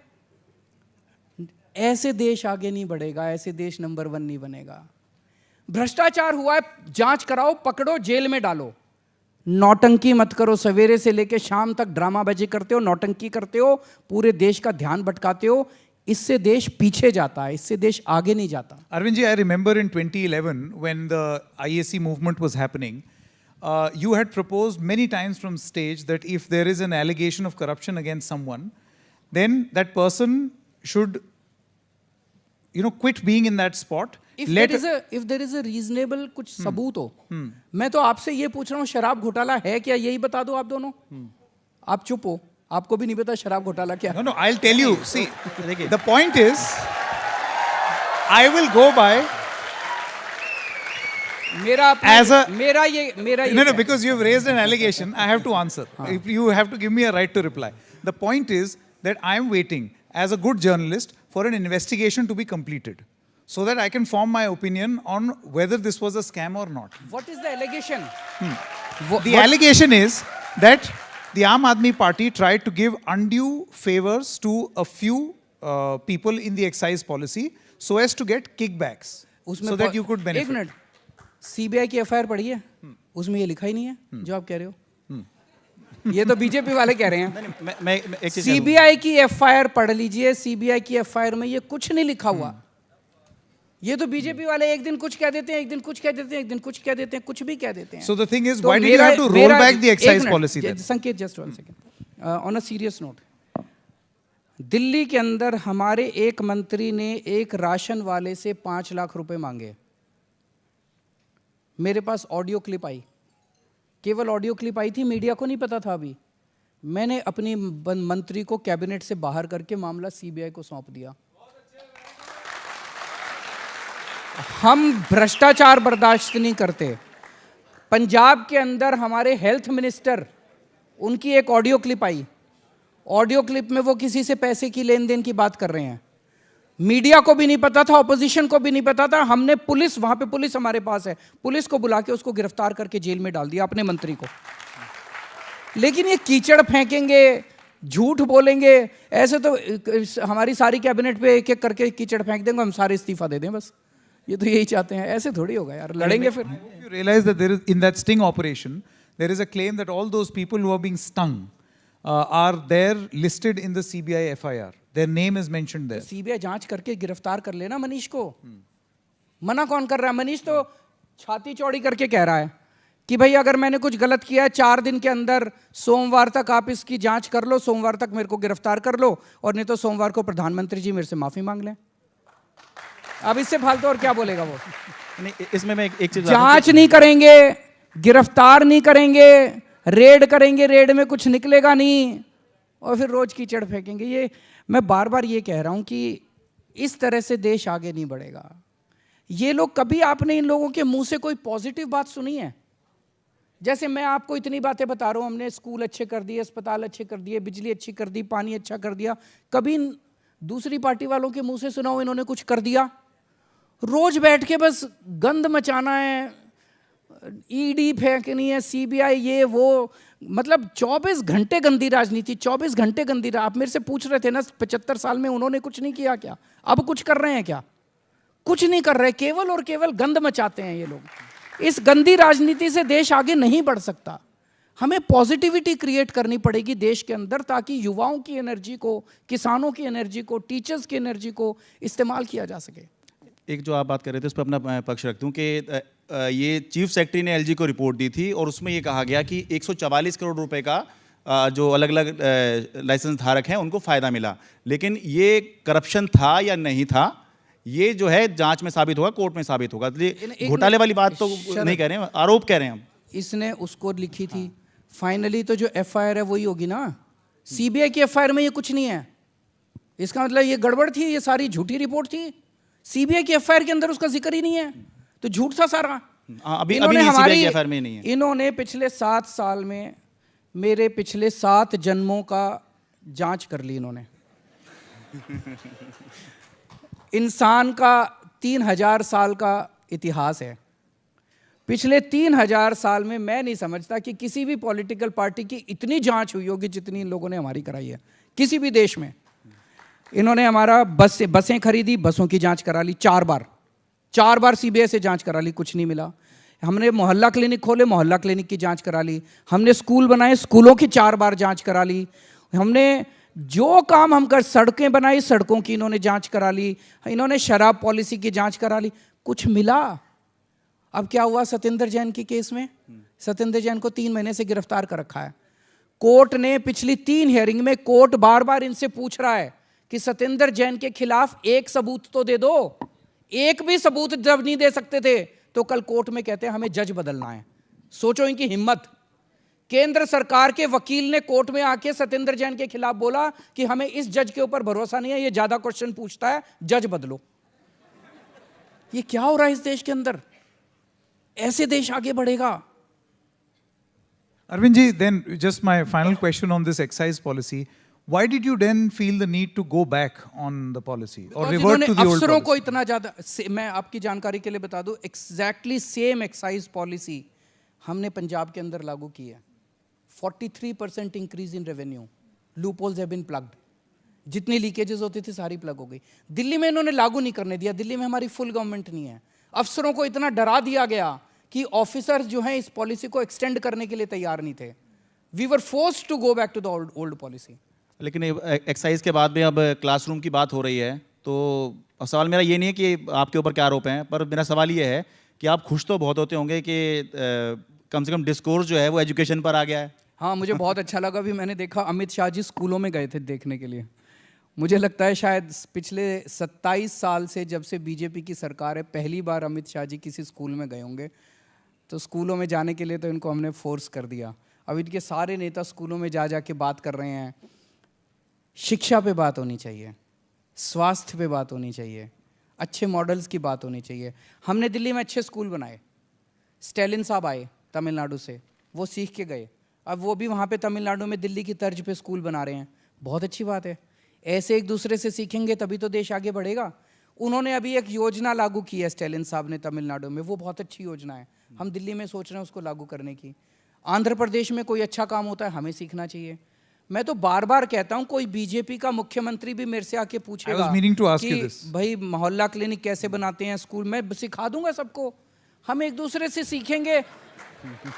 ऐसे देश आगे नहीं बढ़ेगा, ऐसे देश नंबर 1 नहीं बनेगा। भ्रष्टाचार हुआ है, जांच कराओ, पकड़ो, जेल में डालो। नौटंकी मत करो, सवेरे से लेकर शाम तक ड्रामाबाजी करते हो, नौटंकी करते हो, पूरे देश का ध्यान भटकाते हो। इससे देश पीछे जाता है, इससे देश आगे नहीं जाता। Arvind ji, I remember in 2011 when the IAC movement was happening, you had proposed many times from stage that if there is an allegation of corruption against someone, then that person should, quit being in that spot. If there is a reasonable कुछ सबूत हो। मैं तो आपसे ये पूछ रहा हूँ, शराब घोटाला है क्या, यही बता दो आप दोनों। आप चुप हो, आपको भी नहीं पता शराब घोटाला क्या। No, I'll tell you. See, the point is, I will go by मेरा ये No, because you've raised an allegation, I have to answer. If you have to give me a right to reply. The point is that I am waiting as a good journalist for an investigation to be completed, so that I can form my opinion on whether this was a scam or not. What is the allegation? The allegation is that the Aam Aadmi Party tried to give undue favors to a few people in the excise policy so as to get kickbacks, so that you could benefit. एक minute, CBI की FIR पढ़ी है, उसमें ये लिखा ही नहीं है जो आप कह रहे हो। ये तो बीजेपी वाले कह रहे हैं। मैं एक चीज़ सीबीआई की एफआईआर पढ़ लीजिए, सीबीआई की एफआईआर में ये कुछ नहीं लिखा हुआ। ये तो बीजेपी वाले एक दिन कुछ कह देते हैं, एक दिन कुछ कह देते हैं, एक दिन कुछ कह देते हैं, कुछ भी कह देते हैं। So the thing is, why did you have to roll back the excise policy then? संकेत, just one second. On a serious note, Delhi के अंदर हमारे एक मंत्री ने एक राशन वाले से 5 लाख रुपए मांगे। मेरे पास ऑडियो क्लिप आई, केवल ऑडियो क्लिप आई थी, मीडिया को नहीं पता था अभी। मैंने अपनी मंत्री को कैबिनेट से बाहर करके मामला सीबीआई को सौंप दिया। हम भ्रष्टाचार बर्दाश्त नहीं करते। पंजाब के अंदर हमारे हेल्थ मिनिस्टर, उनकी एक ऑडियो क्लिप आई, ऑडियो क्लिप में वो किसी से पैसे की लेन देन की बात कर रहे हैं। मीडिया को भी नहीं पता था, ऑपोजिशन को भी नहीं पता था। हमने पुलिस, वहां पे पुलिस हमारे पास है, पुलिस को बुला के उसको गिरफ्तार करके जेल में डाल दिया, अपने मंत्री को। लेकिन ये कीचड़ फेंकेंगे, झूठ बोलेंगे, ऐसे तो हमारी सारी कैबिनेट पे एक एक करके कीचड़ फेंक देंगे, हम सारे इस्तीफा दे दें बस। ये तो यही चाहते हैं, ऐसे थोड़ी होगा यार, लड़ेंगे फिर। You realize that there is, in that sting operation, there is a claim that all those people who are being stung are there listed in the CBI FIR. Their name is mentioned there. CBI जांच करके गिरफ्तार कर लेना मनीष को। मना कौन कर रहा है? मनीष तो छाती चौड़ी करके कह रहा है कि भाई अगर मैंने कुछ गलत किया है, 4 दिन के अंदर, सोमवार तक आप इसकी जांच कर लो, सोमवार तक मेरे को गिरफ्तार कर लो, और नहीं तो सोमवार को प्रधानमंत्री जी मेरे से माफी मांग लें। अब इससे फालतू और क्या बोलेगा वो? नहीं, इसमें मैं एक चीज, जांच नहीं करेंगे, गिरफ्तार नहीं करेंगे, रेड करेंगे, रेड में कुछ निकलेगा नहीं, और फिर रोज कीचड़ फेंकेंगे। ये मैं बार बार ये कह रहा हूं कि इस तरह से देश आगे नहीं बढ़ेगा। ये लोग, कभी आपने इन लोगों के मुंह से कोई पॉजिटिव बात सुनी है? जैसे मैं आपको इतनी बातें बता रहा हूं, हमने स्कूल अच्छे कर दिए, अस्पताल अच्छे कर दिए, बिजली अच्छी कर दी, पानी अच्छा कर दिया, कभी दूसरी पार्टी वालों के मुंह से सुना हो इन्होंने कुछ कर दिया? रोज बैठ के बस गंद मचाना है, ईडी फेंकनी है, सीबीआई ये वो, मतलब 24 घंटे गंदी राजनीति, 24 घंटे गंदी। आप मेरे से पूछ रहे थे ना 75 साल में उन्होंने कुछ नहीं किया क्या? अब कुछ कर रहे हैं क्या? कुछ नहीं कर रहे, केवल और केवल गंद मचाते हैं ये लोग। इस गंदी राजनीति से देश आगे नहीं बढ़ सकता। हमें पॉजिटिविटी क्रिएट करनी पड़ेगी देश के अंदर, ताकि युवाओं की एनर्जी को, किसानों की एनर्जी को, टीचर्स की एनर्जी को इस्तेमाल किया जा सके। एक जो आप बात कर रहे थे उस पर अपना पक्ष रखता हूँ कि ये चीफ सेक्रेटरी ने एलजी को रिपोर्ट दी थी, और उसमें ये कहा गया कि 144 करोड़ रुपए का जो अलग अलग लाइसेंस धारक हैं उनको फ़ायदा मिला। लेकिन ये करप्शन था या नहीं था, ये जो है जांच में साबित होगा, कोर्ट में साबित होगा। इसलिए घोटाले वाली बात तो नहीं कह रहे हैं, आरोप कह रहे हैं हम। इसने उसको लिखी थी, फाइनली तो जो एफआईआर है वही होगी ना। सीबीआई की एफआईआर में ये कुछ नहीं है, इसका मतलब ये गड़बड़ थी, ये सारी झूठी रिपोर्ट थी। सीबीआई की एफआईआर के अंदर उसका जिक्र ही नहीं है, तो झूठ था सारा। अभी सीबीआई की एफआईआर में नहीं है। इन्होंने पिछले 7 साल में मेरे पिछले 7 जन्मों का जांच कर ली इन्होंने। इंसान का 3000 साल का इतिहास है। पिछले 3000 साल में मैं नहीं समझता कि किसी भी पॉलिटिकल पार्टी की इतनी जांच हुई होगी जितनी इन लोगों ने हमारी कराई है, किसी भी देश में। इन्होंने हमारा बसें खरीदी, बसों की जांच करा ली 4 बार सीबीआई से जांच करा ली, कुछ नहीं मिला। हमने मोहल्ला क्लिनिक खोले, मोहल्ला क्लिनिक की जांच करा ली। हमने स्कूल बनाए, स्कूलों की 4 बार जांच करा ली। हमने जो काम हम कर, सड़कें बनाई, सड़कों की इन्होंने जांच करा ली। इन्होंने शराब पॉलिसी की जांच करा ली, कुछ मिला। अब क्या हुआ सत्येंद्र जैन के केस में? सत्येंद्र जैन को 3 महीने से गिरफ्तार कर रखा है। कोर्ट ने पिछली 3 हियरिंग में कोर्ट बार बार इनसे पूछ रहा है कि सत्येंद्र जैन के खिलाफ एक सबूत तो दे दो। एक भी सबूत जब नहीं दे सकते थे तो कल कोर्ट में कहते हैं हमें जज बदलना है। सोचो इनकी हिम्मत। केंद्र सरकार के वकील ने कोर्ट में आके सत्येंद्र जैन के खिलाफ बोला कि हमें इस जज के ऊपर भरोसा नहीं है, ये ज्यादा क्वेश्चन पूछता है, जज बदलो। ये क्या हो रहा है इस देश के अंदर? ऐसे देश आगे बढ़ेगा? Arvind ji, then just my final question on this excise policy. Why did you then feel the need to go back on the policy or और revert to the old अफसरों को policy? इतना ज्यादा मैं आपकी जानकारी के लिए बता दूं, एग्जैक्टली सेम एक्साइज पॉलिसी हमने पंजाब के अंदर लागू की है। 43% increase in revenue, loopholes have been plugged. जितनी लीकेजेस होती थी सारी प्लग हो गई। दिल्ली में इन्होंने लागू नहीं करने दिया, दिल्ली में हमारी फुल गवर्नमेंट नहीं है। अफसरों को इतना डरा दिया गया कि ऑफिसर्स जो हैं इस पॉलिसी को एक्सटेंड करने के लिए तैयार नहीं थे। We were forced to go back to the old policy. लेकिन एक्साइज के बाद में अब क्लासरूम की बात हो रही है, तो अब सवाल मेरा ये नहीं है कि आपके ऊपर क्या आरोप हैं, पर मेरा सवाल ये है कि आप खुश तो बहुत होते होंगे कि कम से कम डिस्कोर्स जो है वो एजुकेशन पर आ गया है। हाँ, मुझे बहुत अच्छा लगा। भी मैंने देखा अमित शाह जी स्कूलों में गए थे देखने के लिए। मुझे लगता है शायद पिछले 27 साल से जब से बीजेपी की सरकार है, पहली बार अमित शाह जी किसी स्कूल में गए होंगे। तो स्कूलों में जाने के लिए तो इनको हमने फोर्स कर दिया। अब इनके सारे नेता स्कूलों में जा के बात कर रहे हैं। शिक्षा पे बात होनी चाहिए, स्वास्थ्य पे बात होनी चाहिए, अच्छे मॉडल्स की बात होनी चाहिए। हमने दिल्ली में अच्छे स्कूल बनाए। स्टैलिन साहब आए तमिलनाडु से, वो सीख के गए। अब वो भी वहाँ पे तमिलनाडु में दिल्ली की तर्ज पे स्कूल बना रहे हैं। बहुत अच्छी बात है। ऐसे एक दूसरे से सीखेंगे तभी तो देश आगे बढ़ेगा। उन्होंने अभी एक योजना लागू की है स्टैलिन साहब ने तमिलनाडु में, वो बहुत अच्छी योजना है। हम दिल्ली में सोच रहे हैं उसको लागू करने की। आंध्र प्रदेश में कोई अच्छा काम होता है, हमें सीखना चाहिए। मैं तो बार बार कहता हूँ, कोई बीजेपी का मुख्यमंत्री भी मेरे से आके पूछेगा कि भाई मोहल्ला क्लिनिक कैसे बनाते हैं, स्कूल में सिखा दूंगा सबको। हम एक दूसरे से सीखेंगे,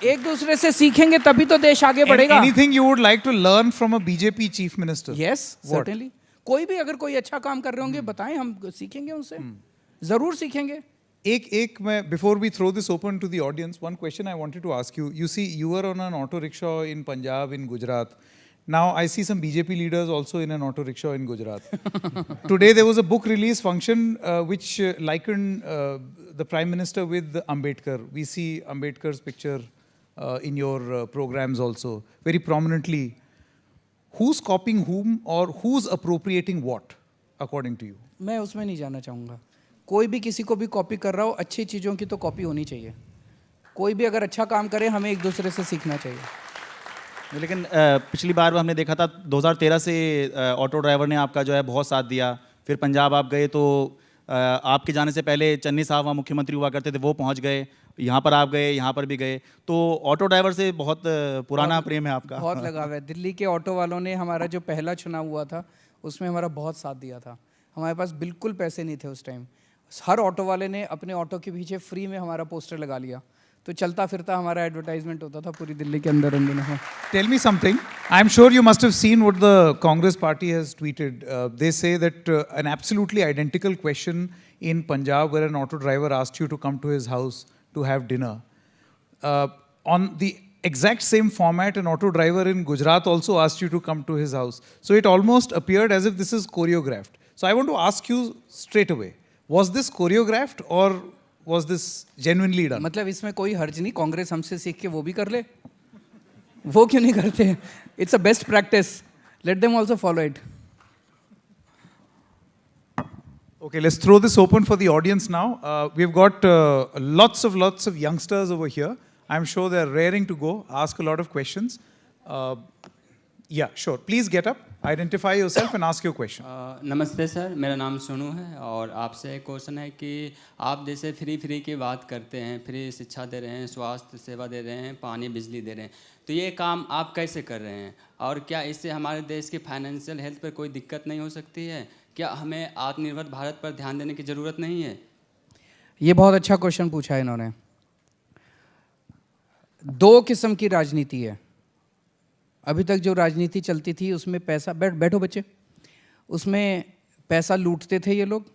एक दूसरे से सीखेंगे तभी तो देश आगे बढ़ेगा। Anything you would like to learn from a BJP chief minister? Yes, certainly. कोई भी अगर कोई अच्छा काम कर रहे होंगे बताएं, हम सीखेंगे उनसे, जरूर सीखेंगे। एक मैं before we throw this open to the audience, one question I wanted to ask you. You see, you were on an auto rickshaw in Punjab, in Gujarat. Now I see some BJP leaders also in an auto rickshaw in Gujarat. Today there was a book release function which likened the Prime Minister with Ambedkar. We see Ambedkar's picture in your programs also very prominently. Who's copying whom or who's appropriating what, according to you? मैं उसमें नहीं जाना चाहूँगा। कोई भी किसी को भी कॉपी कर रहा हो, अच्छी चीज़ों की तो कॉपी होनी चाहिए। कोई भी अगर अच्छा काम करे, हमें एक दूसरे से सीखना चाहिए। लेकिन पिछली बार हमने देखा था 2013 से ऑटो ड्राइवर ने आपका जो है बहुत साथ दिया। फिर पंजाब आप गए तो आपके जाने से पहले चन्नी साहब वहाँ मुख्यमंत्री हुआ करते थे, वो पहुँच गए। यहाँ पर आप गए, यहाँ पर भी गए। तो ऑटो ड्राइवर से बहुत पुराना प्रेम है आपका? बहुत लगाव है। दिल्ली के ऑटो वालों ने हमारा जो पहला चुनाव हुआ था उसमें हमारा बहुत साथ दिया था। हमारे पास बिल्कुल पैसे नहीं थे उस टाइम। हर ऑटो वाले ने अपने ऑटो के पीछे फ्री में हमारा पोस्टर लगा लिया, तो चलता फिरता हमारा एडवर्टाइजमेंट होता था पूरी दिल्ली के अंदर। Tell me something. I'm sure you must have seen what the Congress party has tweeted. They say that an absolutely identical question in Punjab where an auto driver asked you to come to his house to have dinner. On the exact same format, an auto driver in Gujarat also asked you to come to his house. So it almost appeared as if this is choreographed. So I want to ask you straight away, was this choreographed or was this genuinely done? मतलब इसमें कोई हर्ज नहीं, कांग्रेस हमसे सीख के वो भी कर ले, वो क्यों नहीं करते? It's a best practice. Let them also follow it. Okay, let's throw this open for the audience now. We've got lots of youngsters over here. I'm sure they're raring to go, ask a lot of questions. Yeah, sure. Please get up, identify yourself and ask your question. नमस्ते sir, मेरा नाम सोनू है और आपसे एक question है कि आप जैसे फ्री की बात करते हैं, फ्री शिक्षा दे रहे हैं, स्वास्थ्य सेवा दे रहे हैं, पानी बिजली दे रहे हैं, तो ये काम आप कैसे कर रहे हैं और क्या इससे हमारे देश की फाइनेंशियल हेल्थ पर कोई दिक्कत नहीं हो सकती है? क्या हमें आत्मनिर्भर भारत पर ध्यान देने की ज़रूरत नहीं है? ये बहुत अच्छा क्वेश्चन पूछा है इन्होंने। दो किस्म की राजनीति है। अभी तक जो राजनीति चलती थी उसमें पैसा, बैठो बच्चे, उसमें पैसा लूटते थे ये लोग,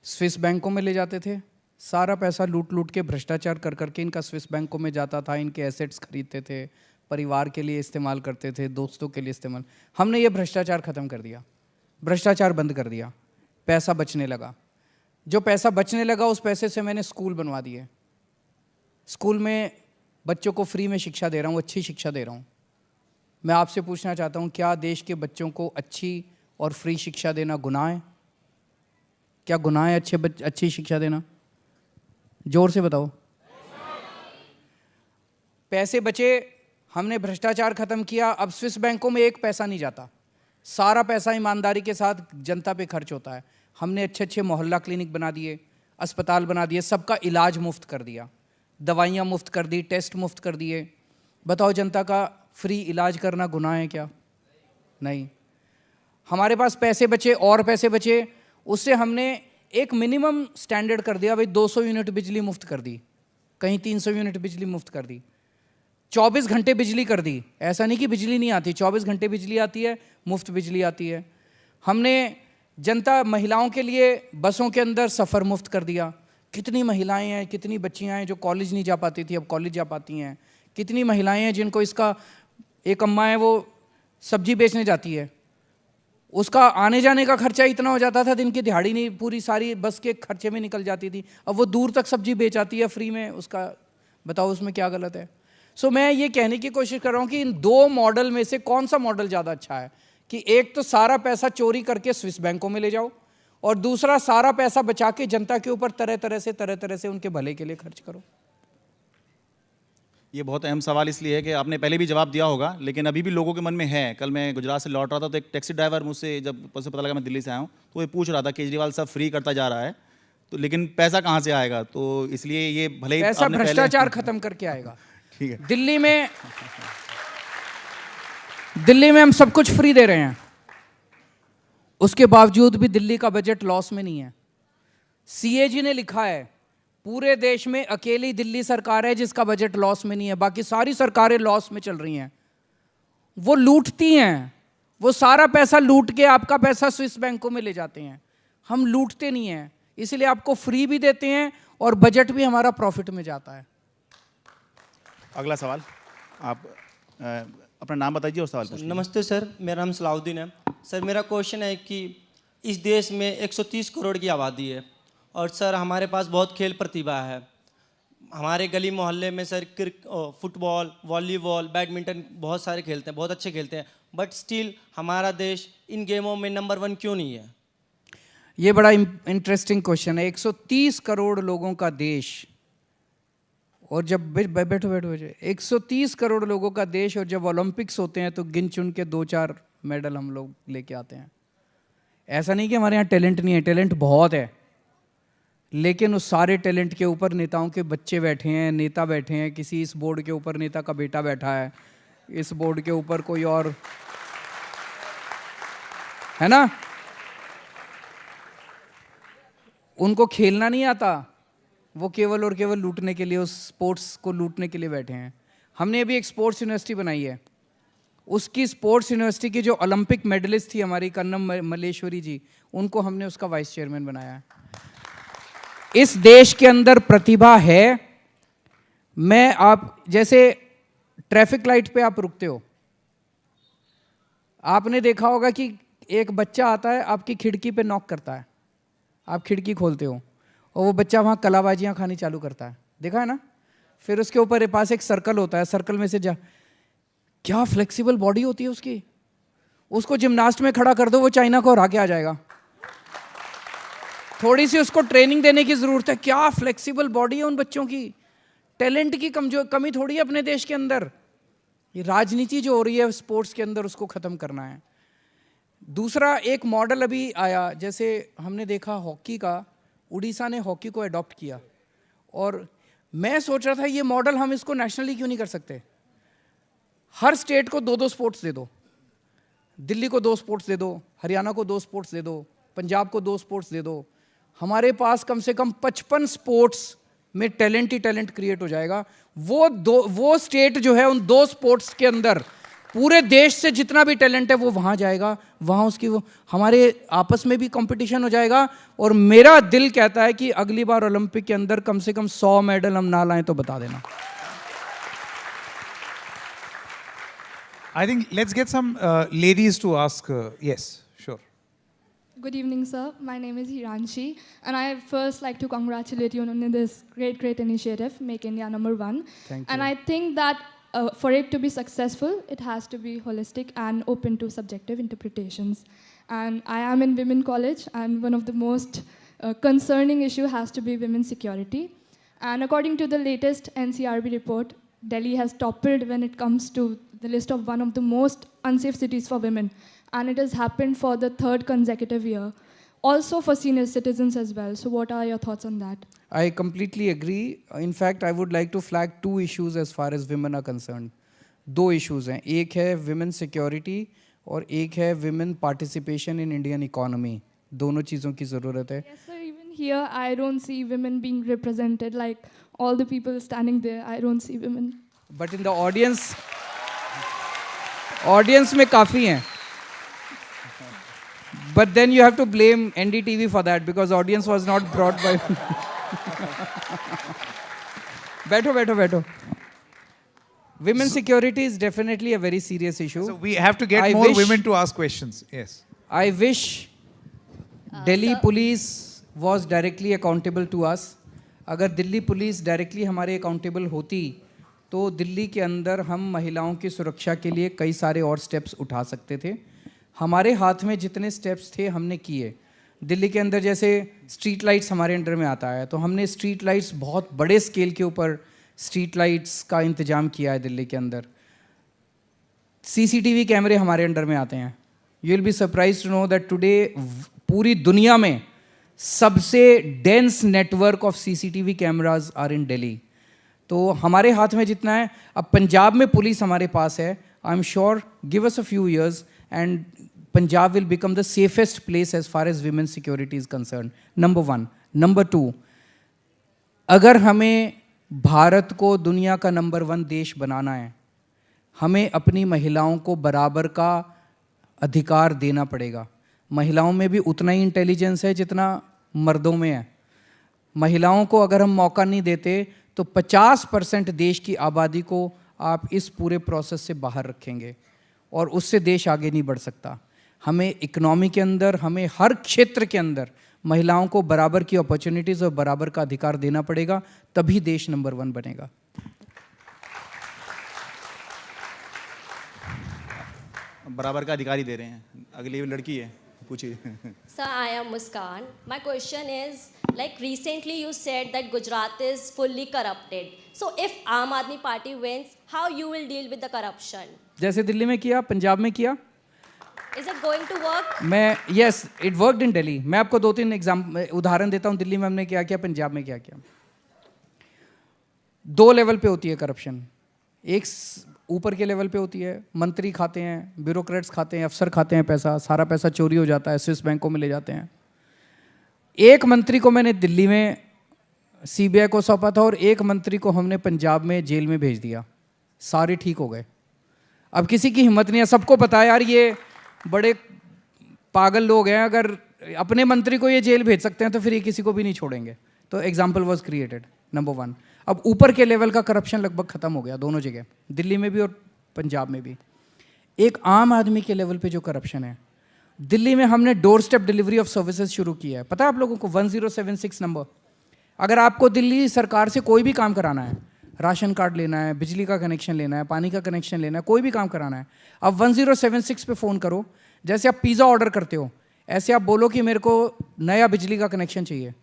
स्विस बैंकों में ले जाते थे, सारा पैसा लूट के भ्रष्टाचार कर करके इनका स्विस बैंकों में जाता था, इनके एसेट्स खरीदते थे, परिवार के लिए इस्तेमाल करते थे, दोस्तों के लिए इस्तेमाल। हमने ये भ्रष्टाचार ख़त्म कर दिया, भ्रष्टाचार बंद कर दिया, पैसा बचने लगा। जो पैसा बचने लगा उस पैसे से मैंने स्कूल बनवा दिए, स्कूल में बच्चों को फ्री में शिक्षा दे रहा हूँ, अच्छी शिक्षा दे रहा हूँ। मैं आपसे पूछना चाहता हूँ, क्या देश के बच्चों को अच्छी और फ्री शिक्षा देना गुनाह है? क्या गुनाह है अच्छी शिक्षा देना? जोर से बताओ। पैसे बचे, हमने भ्रष्टाचार खत्म किया, अब स्विस बैंकों में एक पैसा नहीं जाता, सारा पैसा ईमानदारी के साथ जनता पे खर्च होता है। हमने अच्छे मोहल्ला क्लिनिक बना दिए, अस्पताल बना दिए, सबका इलाज मुफ्त कर दिया, दवाइयाँ मुफ्त कर दी, टेस्ट मुफ्त कर दिए। बताओ, जनता का फ्री इलाज करना गुनाह है क्या? नहीं। हमारे पास पैसे बचे और पैसे बचे, उससे हमने एक मिनिमम स्टैंडर्ड कर दिया, भाई 200 यूनिट बिजली मुफ्त कर दी, कहीं 300 यूनिट बिजली मुफ्त कर दी, 24 घंटे बिजली कर दी। ऐसा नहीं कि बिजली नहीं आती, 24 घंटे बिजली आती है, मुफ्त बिजली आती है। हमने जनता, महिलाओं के लिए बसों के अंदर सफ़र मुफ्त कर दिया। कितनी महिलाएं हैं, कितनी बच्चियां हैं जो कॉलेज नहीं जा पाती थी, अब कॉलेज जा पाती हैं। कितनी महिलाएं हैं जिनको इसका, एक अम्मा है वो सब्जी बेचने जाती है, उसका आने जाने का खर्चा इतना हो जाता था, दिन की दिहाड़ी नहीं, पूरी सारी बस के खर्चे में निकल जाती थी। अब वो दूर तक सब्जी बेच आती है फ्री में, उसका बताओ उसमें क्या गलत है? सो मैं ये कहने की कोशिश कर रहा हूँ कि इन दो मॉडल में से कौन सा मॉडल ज़्यादा अच्छा है, कि एक तो सारा पैसा चोरी करके स्विस बैंकों में ले जाओ, और दूसरा सारा पैसा बचा के जनता के ऊपर तरह तरह से उनके भले के लिए खर्च करो। ये बहुत अहम सवाल इसलिए है कि आपने पहले भी जवाब दिया होगा, लेकिन अभी भी लोगों के मन में है। कल मैं गुजरात से लौट रहा था तो एक टैक्सी ड्राइवर मुझसे, जब उससे पता लगा मैं दिल्ली से आया हूँ, तो वो पूछ रहा था केजरीवाल सब फ्री करता जा रहा है, तो लेकिन पैसा कहाँ से आएगा? तो इसलिए ये भले ही पैसा आपने भ्रष्टाचार खत्म करके आएगा। ठीक है। दिल्ली में हम सब कुछ फ्री दे रहे हैं, उसके बावजूद भी दिल्ली का बजट लॉस में नहीं है। सीएजी ने लिखा है, पूरे देश में अकेली दिल्ली सरकार है जिसका बजट लॉस में नहीं है, बाकी सारी सरकारें लॉस में चल रही हैं। वो लूटती हैं, वो सारा पैसा लूट के आपका पैसा स्विस बैंकों में ले जाते हैं। हम लूटते नहीं हैं, इसलिए आपको फ्री भी देते हैं और बजट भी हमारा प्रॉफिट में जाता है। अगला सवाल, आप अपना नाम बताइए और सवाल पूछिए। नमस्ते सर, मेरा नाम सलाउद्दीन है। सर मेरा क्वेश्चन है कि इस देश में 130 करोड़ की आबादी है और सर हमारे पास बहुत खेल प्रतिभा है। हमारे गली मोहल्ले में सर फुटबॉल, वॉलीबॉल, बैडमिंटन बहुत सारे खेलते हैं, बहुत अच्छे खेलते हैं, बट स्टिल हमारा देश इन गेमों में नंबर 1 क्यों नहीं है? ये बड़ा इंटरेस्टिंग क्वेश्चन है। 130 करोड़ लोगों का देश, और जब बैठो 130 करोड़ लोगों का देश, और जब ओलंपिक्स होते हैं तो गिन चुन के 2-4 मेडल हम लोग लेके आते हैं। ऐसा नहीं कि हमारे यहाँ टैलेंट नहीं है, टैलेंट बहुत है, लेकिन उस सारे टैलेंट के ऊपर नेताओं के बच्चे बैठे हैं, नेता बैठे हैं, किसी इस बोर्ड के ऊपर नेता का बेटा बैठा है, इस बोर्ड के ऊपर कोई और है ना। उनको खेलना नहीं आता, वो केवल और केवल लूटने के लिए, उस स्पोर्ट्स को लूटने के लिए बैठे हैं। हमने अभी एक स्पोर्ट्स यूनिवर्सिटी बनाई है, उसकी स्पोर्ट्स यूनिवर्सिटी की जो ओलंपिक मेडलिस्ट थी हमारी कन्नम मल्लेश्वरी जी, उनको हमने उसका वाइस चेयरमैन बनाया है। इस देश के अंदर प्रतिभा है। मैं, आप जैसे ट्रैफिक लाइट पे आप रुकते हो, आपने देखा होगा कि एक बच्चा आता है, आपकी खिड़की पे नॉक करता है, आप खिड़की खोलते हो और वो बच्चा वहाँ कलाबाजियाँ खानी चालू करता है, देखा है ना। फिर उसके ऊपर पास एक सर्कल होता है, सर्कल में से क्या फ्लेक्सिबल बॉडी होती है उसकी, उसको जिम्नास्ट में खड़ा कर दो, वो चाइना को हरा के आ जाएगा। थोड़ी सी उसको ट्रेनिंग देने की ज़रूरत है। क्या फ्लेक्सिबल बॉडी है उन बच्चों की, टैलेंट की कमी थोड़ी है अपने देश के अंदर। ये राजनीति जो हो रही है स्पोर्ट्स के अंदर उसको ख़त्म करना है। दूसरा एक मॉडल अभी आया, जैसे हमने देखा हॉकी का, उड़ीसा ने हॉकी को अडॉप्ट किया, और मैं सोच रहा था ये मॉडल हम इसको नेशनली क्यों नहीं कर सकते। हर स्टेट को 2-2 स्पोर्ट्स दे दो, दिल्ली को 2 स्पोर्ट्स दे दो, हरियाणा को 2 स्पोर्ट्स दे दो, पंजाब को 2 स्पोर्ट्स दे दो। हमारे पास कम से कम 55 स्पोर्ट्स में टैलेंट ही टैलेंट क्रिएट हो जाएगा। वो स्टेट जो है उन 2 स्पोर्ट्स के अंदर पूरे देश से जितना भी टैलेंट है वो वहाँ जाएगा, वहाँ उसकी वो हमारे आपस में भी कंपटीशन हो जाएगा। और मेरा दिल कहता है कि अगली बार ओलंपिक के अंदर कम से कम 100 मेडल हम ना लाएं तो बता देना। I think let's get some ladies to ask. Yes, sure. Good evening, sir. My name is Hiranshi, and I first like to congratulate you on this great initiative, Make India #1. Thank And you. I think that for it to be successful, it has to be holistic and open to subjective interpretations. And I am in Women College, and one of the most concerning issue has to be women's security. And according to the latest NCRB report, Delhi has toppled when it comes to the list of one of the most unsafe cities for women. And it has happened for the 3rd consecutive year. Also for senior citizens as well. So what are your thoughts on that? I completely agree. In fact, I would like to flag 2 issues as far as women are concerned. 2 issues हैं, एक है women security और एक है women participation in Indian economy. दोनों चीज़ों की ज़रूरत है। Yes, sir. Even here, I don't see women being represented. Like all the people standing there, I don't see women. But in the audience में काफ़ी हैं। But then you have to blame NDTV for that because audience was not brought by. बैठो। Women security is definitely a very serious issue. So we have to get I more wish- women to ask questions. Yes. I wish Delhi police was directly accountable to us. अगर Delhi police directly हमारे accountable होती तो दिल्ली के अंदर हम महिलाओं की सुरक्षा के लिए कई सारे और स्टेप्स उठा सकते थे। हमारे हाथ में जितने स्टेप्स थे हमने किए। दिल्ली के अंदर जैसे स्ट्रीट लाइट्स हमारे अंडर में आता है, तो हमने स्ट्रीट लाइट्स बहुत बड़े स्केल के ऊपर स्ट्रीट लाइट्स का इंतज़ाम किया है दिल्ली के अंदर। CCTV कैमरे हमारे अंडर में आते हैं। You will be surprise to know that today पूरी दुनिया में सबसे dense network of CCTV cameras are in Delhi. तो हमारे हाथ में जितना है, अब पंजाब में पुलिस हमारे पास है। I am sure give us a few years and Punjab will become the safest place as far as women's security is concerned. Number 1. Number 2, अगर हमें भारत को दुनिया का नंबर 1 देश बनाना है, हमें अपनी महिलाओं को बराबर का अधिकार देना पड़ेगा। महिलाओं में भी उतना ही इंटेलिजेंस है जितना मर्दों में है। महिलाओं को अगर हम मौका नहीं देते तो 50% देश की आबादी को आप इस पूरे प्रोसेस से बाहर रखेंगे और उससे देश आगे नहीं बढ़ सकता। हमें इकोनॉमी के अंदर, हमें हर क्षेत्र के अंदर महिलाओं को बराबर की अपॉर्चुनिटीज़ और बराबर का अधिकार देना पड़ेगा, तभी देश नंबर 1 बनेगा। बराबर का अधिकार ही दे रहे हैं। अगली लड़की है, पूछिए। Sir, I am Muskan. My question is, like recently you said that Gujarat is fully corrupted. So if Aam Aadmi Party wins, how you will deal with the corruption? जैसे दिल्ली में किया, पंजाब में किया। Is it going to work? Yes, it worked in Delhi. मैं आपको 2-3 उदाहरण देता हूँ। दिल्ली में हमने क्या किया, पंजाब में क्या किया। 2 लेवल पे होती है करप्शन। एक ऊपर के लेवल पे होती है, मंत्री खाते हैं, ब्यूरोक्रेट्स खाते हैं, अफसर खाते हैं पैसा, सारा पैसा चोरी हो जाता है, स्विस बैंकों में ले जाते हैं। एक मंत्री को मैंने दिल्ली में CBI को सौंपा था और एक मंत्री को हमने पंजाब में जेल में भेज दिया, सारे ठीक हो गए। अब किसी की हिम्मत नहीं है, सबको पता है यार ये बड़े पागल लोग हैं, अगर अपने मंत्री को ये जेल भेज सकते हैं तो फिर ये किसी को भी नहीं छोड़ेंगे। तो एग्जाम्पल वॉज क्रिएटेड, नंबर 1। अब ऊपर के लेवल का करप्शन लगभग ख़त्म हो गया दोनों जगह, दिल्ली में भी और पंजाब में भी। एक आम आदमी के लेवल पे जो करप्शन है, दिल्ली में हमने door step delivery of services शुरू किया है। पता है आप लोगों को 1076 नंबर। अगर आपको दिल्ली सरकार से कोई भी काम कराना है, राशन कार्ड लेना है, बिजली का कनेक्शन लेना है, पानी का कनेक्शन लेना है, कोई भी काम कराना है, आप 1076 पे फ़ोन करो। जैसे आप पिज़्ज़ा ऑर्डर करते हो, ऐसे आप बोलो कि मेरे को नया बिजली का कनेक्शन चाहिए।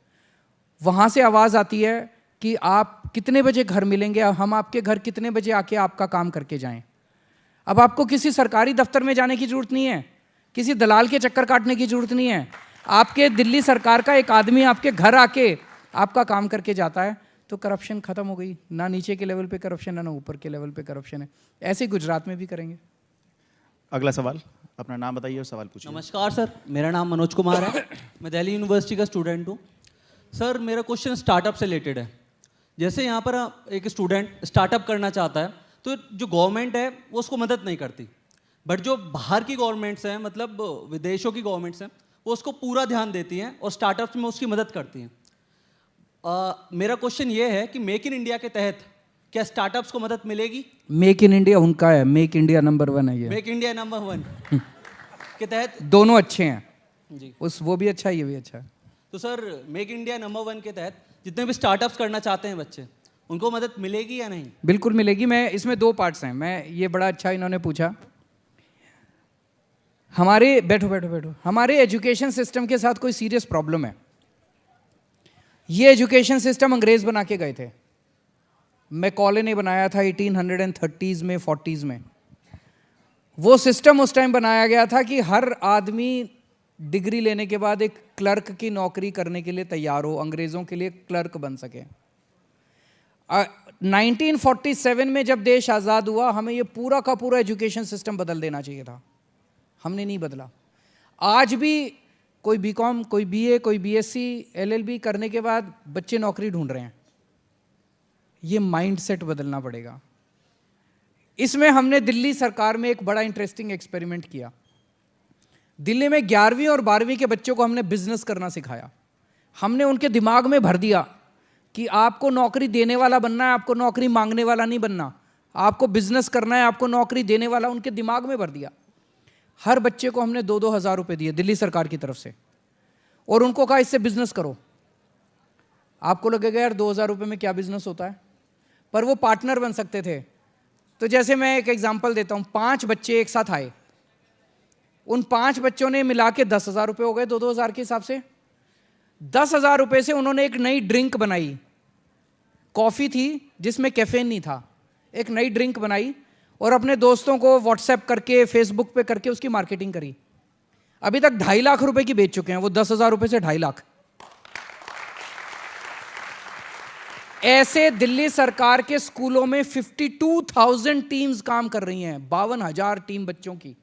वहाँ से आवाज़ आती है कि आप कितने बजे घर मिलेंगे, हम आपके घर कितने बजे आके आपका काम करके जाएं। अब आपको किसी सरकारी दफ्तर में जाने की ज़रूरत नहीं है, किसी दलाल के चक्कर काटने की ज़रूरत नहीं है। आपके दिल्ली सरकार का एक आदमी आपके घर आके आपका काम करके जाता है, तो करप्शन खत्म हो गई। ना नीचे के लेवल पे करप्शन है, ना ऊपर के लेवल पे करप्शन है। ऐसे ही गुजरात में भी करेंगे। अगला सवाल, अपना नाम बताइए और सवाल पूछिए। नमस्कार सर, मेरा नाम मनोज कुमार है, मैं दिल्ली यूनिवर्सिटी का स्टूडेंट हूँ। सर मेरा क्वेश्चन स्टार्टअप से रिलेटेड है। जैसे यहाँ पर एक स्टूडेंट स्टार्टअप करना चाहता है तो जो गवर्नमेंट है वो उसको मदद नहीं करती, बट जो बाहर की गवर्नमेंट्स हैं, मतलब विदेशों की गवर्नमेंट्स हैं, वो उसको पूरा ध्यान देती हैं और स्टार्टअप्स में उसकी मदद करती हैं। मेरा क्वेश्चन ये है कि मेक इन इंडिया के तहत क्या स्टार्टअप्स को मदद मिलेगी? मेक इन इंडिया उनका है, मेक इंडिया नंबर 1 है ये। मेक इंडिया नंबर 1 के तहत दोनों अच्छे हैं जी, वो भी अच्छा है, ये भी अच्छा है। तो सर मेक इंडिया नंबर 1 के तहत जितने भी स्टार्टअप्स करना चाहते हैं बच्चे, उनको मदद मिलेगी या नहीं? बिल्कुल मिलेगी। मैं इसमें 2 पार्ट्स हैं। मैं ये बड़ा अच्छा इन्होंने पूछा। हमारे बैठो हमारे एजुकेशन सिस्टम के साथ कोई सीरियस प्रॉब्लम है। ये एजुकेशन सिस्टम अंग्रेज बना के गए थे। मैकॉले ने बनाया था 1830s में 40s में। वो सिस्टम उस टाइम बनाया गया था कि हर आदमी डिग्री लेने के बाद एक क्लर्क की नौकरी करने के लिए तैयार हो, अंग्रेज़ों के लिए क्लर्क बन सके। 1947 में जब देश आज़ाद हुआ, हमें ये पूरा का पूरा एजुकेशन सिस्टम बदल देना चाहिए था, हमने नहीं बदला। आज भी कोई बीकॉम, कोई बीए, कोई बीएससी, एलएलबी करने के बाद बच्चे नौकरी ढूंढ रहे हैं। ये माइंडसेट बदलना पड़ेगा। इसमें हमने दिल्ली सरकार में एक बड़ा इंटरेस्टिंग एक्सपेरिमेंट किया। दिल्ली में 11वीं और 12वीं के बच्चों को हमने बिजनेस करना सिखाया। हमने उनके दिमाग में भर दिया कि आपको नौकरी देने वाला बनना है, आपको नौकरी मांगने वाला नहीं बनना। आपको बिजनेस करना है, आपको नौकरी देने वाला, उनके दिमाग में भर दिया। हर बच्चे को हमने 2-2 हज़ार रुपये दिए दिल्ली सरकार की तरफ से, और उनको कहा इससे बिजनेस करो। आपको लगेगा यार 2,000 रुपये में क्या बिजनेस होता है, पर वो पार्टनर बन सकते थे। तो जैसे मैं एक एग्जांपल देता हूँ, 5 बच्चे एक साथ आए, उन 5 बच्चों ने मिला के 10,000 रुपये हो गए 2-2 हज़ार के हिसाब से। 10,000 रुपये से उन्होंने एक नई ड्रिंक बनाई। कॉफ़ी थी जिसमें कैफीन नहीं था, एक नई ड्रिंक बनाई और अपने दोस्तों को व्हाट्सएप करके, फेसबुक पे करके उसकी मार्केटिंग करी। अभी तक 2.5 लाख रुपए की बेच चुके हैं वो, 10,000 रुपये से 2.5 लाख। ऐसे दिल्ली सरकार के स्कूलों में 52,000 टीम्स काम कर रही हैं। 52,000 टीम बच्चों की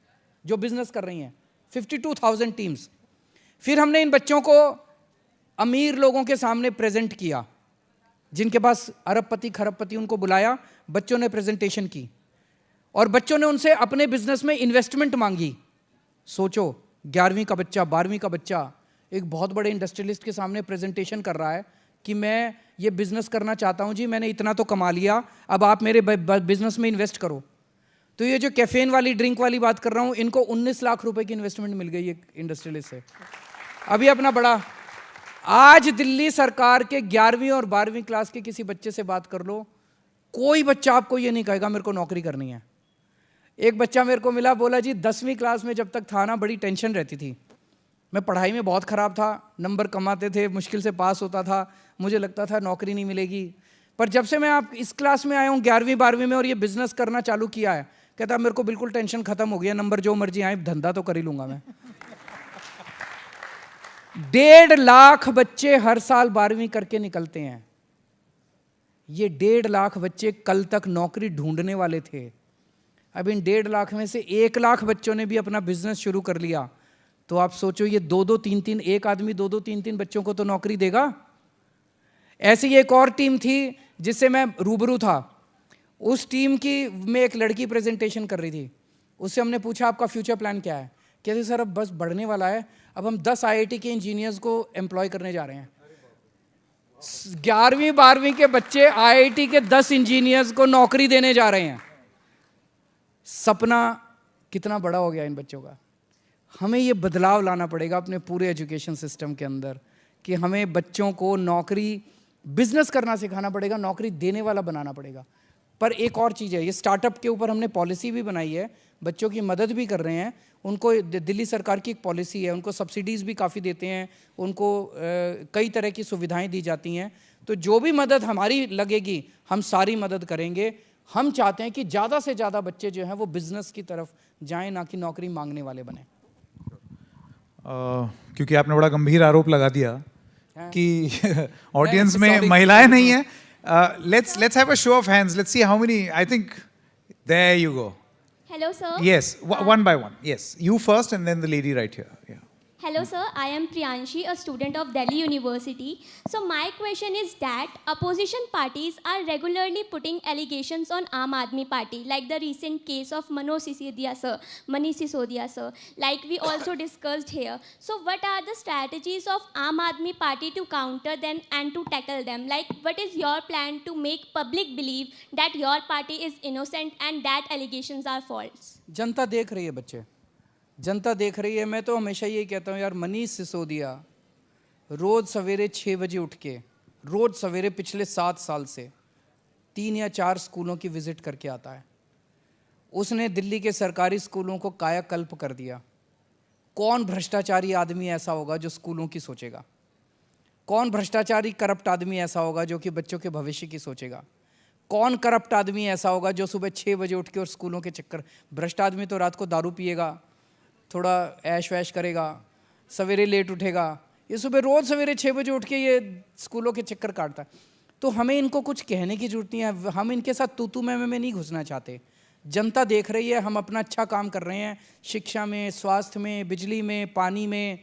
जो बिजनेस कर रही हैं, 52,000 टीम्स। फिर हमने इन बच्चों को अमीर लोगों के सामने प्रेजेंट किया, जिनके पास अरबपति खरबपति, उनको बुलाया, बच्चों ने प्रेजेंटेशन की और बच्चों ने उनसे अपने बिजनेस में इन्वेस्टमेंट मांगी। सोचो, 11वीं का बच्चा, 12वीं का बच्चा एक बहुत बड़े इंडस्ट्रियलिस्ट के सामने प्रेजेंटेशन कर रहा है कि मैं ये बिजनेस करना चाहता हूँ जी, मैंने इतना तो कमा लिया, अब आप मेरे बिजनेस में इन्वेस्ट करो। तो ये जो कैफीन वाली ड्रिंक वाली बात कर रहा हूँ, इनको 19 लाख रुपए की इन्वेस्टमेंट मिल गई एक इंडस्ट्रियलिस्ट से। अभी अपना बड़ा, आज दिल्ली सरकार के 11वीं और 12वीं क्लास के किसी बच्चे से बात कर लो, कोई बच्चा आपको ये नहीं कहेगा मेरे को नौकरी करनी है। एक बच्चा मेरे को मिला, बोला जी 10वीं क्लास में जब तक था ना, बड़ी टेंशन रहती थी, मैं पढ़ाई में बहुत ख़राब था, नंबर कमाते थे, मुश्किल से पास होता था, मुझे लगता था नौकरी नहीं मिलेगी। पर जब से मैं आप इस क्लास में आया हूँ 11वीं 12वीं में और ये बिजनेस करना चालू किया है, कहता मेरे को बिल्कुल टेंशन खत्म हो गया, नंबर जो मर्जी आए, धंधा तो कर ही लूँगा मैं। 1.5 लाख बच्चे हर साल 12वीं करके निकलते हैं। ये 1.5 लाख बच्चे कल तक नौकरी ढूंढने वाले थे। अब इन 1.5 लाख में से 1 लाख बच्चों ने भी अपना बिजनेस शुरू कर लिया। तो आप सोचो, ये 2-2 3-3, एक आदमी 2-2 3-3 बच्चों को तो नौकरी देगा। ऐसी एक और टीम थी जिससे मैं रूबरू था। उस टीम की में एक लड़की प्रेजेंटेशन कर रही थी। उससे हमने पूछा आपका फ्यूचर प्लान क्या है? कहते सर अब बस बढ़ने वाला है, अब हम 10 IIT के इंजीनियर्स को एम्प्लॉय करने जा रहे हैं। 11वीं 12वीं के बच्चे IIT के 10 इंजीनियर्स को नौकरी देने जा रहे हैं। सपना कितना बड़ा हो गया इन बच्चों का। हमें ये बदलाव लाना पड़ेगा अपने पूरे एजुकेशन सिस्टम के अंदर कि हमें बच्चों को नौकरी, बिजनेस करना सिखाना पड़ेगा, नौकरी देने वाला बनाना पड़ेगा। पर एक और चीज़ है, ये स्टार्टअप के ऊपर हमने पॉलिसी भी बनाई है, बच्चों की मदद भी कर रहे हैं। उनको दिल्ली सरकार की एक पॉलिसी है, उनको सब्सिडीज़ भी काफ़ी देते हैं, उनको कई तरह की सुविधाएं दी जाती हैं। तो जो भी मदद हमारी लगेगी हम सारी मदद करेंगे। हम चाहते हैं कि ज़्यादा से ज़्यादा बच्चे जो हैं वो बिजनेस की तरफ जाएं, ना कि नौकरी मांगने वाले बने। क्योंकि आपने बड़ा गंभीर आरोप लगा दिया कि ऑडियंस में sorry. महिलाएं नहीं है. Let's have a show of hands. Let's see how many. I think there you go. Hello, sir. Yes, one by one. Yes, you first, and then the lady right here. Yeah. Hello, sir. I am Priyanshi, a student of Delhi University. So my question is that opposition parties are regularly putting allegations on Aam Aadmi Party, like the recent case of Manish Sisodia, sir, like we also discussed here. So what are the strategies of Aam Aadmi Party to counter them and to tackle them? Like, what is your plan to make public believe that your party is innocent and that allegations are false? जनता देख रही है बच्चे, जनता देख रही है। मैं तो हमेशा यही कहता हूँ यार, मनीष सिसोदिया रोज़ सवेरे 6 बजे उठ के, रोज़ सवेरे पिछले 7 साल से 3 या 4 स्कूलों की विज़िट करके आता है। उसने दिल्ली के सरकारी स्कूलों को कायाकल्प कर दिया। कौन भ्रष्टाचारी आदमी ऐसा होगा जो स्कूलों की सोचेगा? कौन भ्रष्टाचारी करप्ट आदमी ऐसा होगा जो कि बच्चों के भविष्य की सोचेगा? कौन करप्ट आदमी ऐसा होगा जो सुबह 6 बजे उठ के और स्कूलों के चक्कर? भ्रष्ट आदमी तो रात को दारू पिएगा, थोड़ा ऐश वैश करेगा, सवेरे लेट उठेगा। ये सुबह रोज़ सवेरे 6 बजे उठ के ये स्कूलों के चक्कर काटता है। तो हमें इनको कुछ कहने की जरूरत नहीं है। हम इनके साथ तू मैं नहीं घुसना चाहते। जनता देख रही है, हम अपना अच्छा काम कर रहे हैं, शिक्षा में, स्वास्थ्य में, बिजली में, पानी में,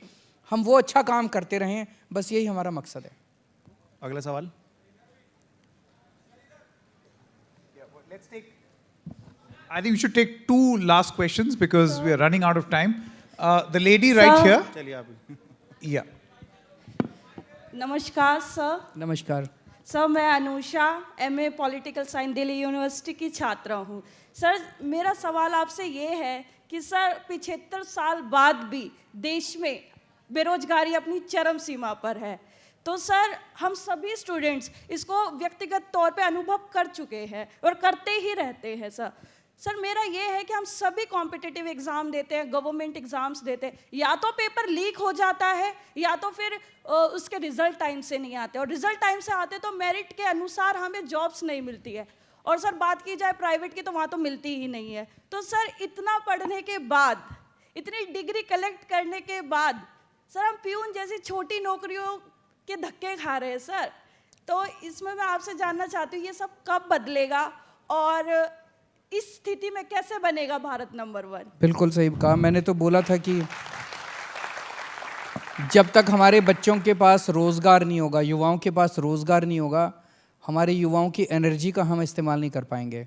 हम वो अच्छा काम करते रहें, बस यही हमारा मकसद है। अगला सवाल। Let's take. I think we should take 2 last questions because we are running out of time. The lady right here. चलिए आप। Yeah. नमस्कार सर। नमस्कार सर, मैं Anusha, MA political science Delhi university की छात्रा हूँ। सर, मेरा सवाल आपसे ये है कि सर 75 साल बाद भी देश में बेरोजगारी अपनी चरम सीमा पर है। तो सर, हम सभी स्टूडेंट्स इसको व्यक्तिगत तौर पे अनुभव कर चुके हैं और करते ही रहते हैं। सर मेरा ये है कि हम सभी कॉम्पिटिटिव एग्ज़ाम देते हैं, गवर्नमेंट एग्ज़ाम्स देते हैं, या तो पेपर लीक हो जाता है या तो फिर उसके रिज़ल्ट टाइम से नहीं आते, और रिज़ल्ट टाइम से आते तो मेरिट के अनुसार हमें जॉब्स नहीं मिलती है। और सर बात की जाए प्राइवेट की तो वहाँ तो मिलती ही नहीं है। तो सर इतना पढ़ने के बाद, इतनी डिग्री कलेक्ट करने के बाद सर हम प्यून जैसी छोटी नौकरियों के धक्के खा रहे हैं सर। तो इसमें मैं आपसे जानना चाहती हूँ ये सब कब बदलेगा और इस स्थिति में कैसे बनेगा भारत नंबर 1? बिल्कुल सही कहा। मैंने तो बोला था कि जब तक हमारे बच्चों के पास रोज़गार नहीं होगा, युवाओं के पास रोज़गार नहीं होगा, हमारे युवाओं की एनर्जी का हम इस्तेमाल नहीं कर पाएंगे।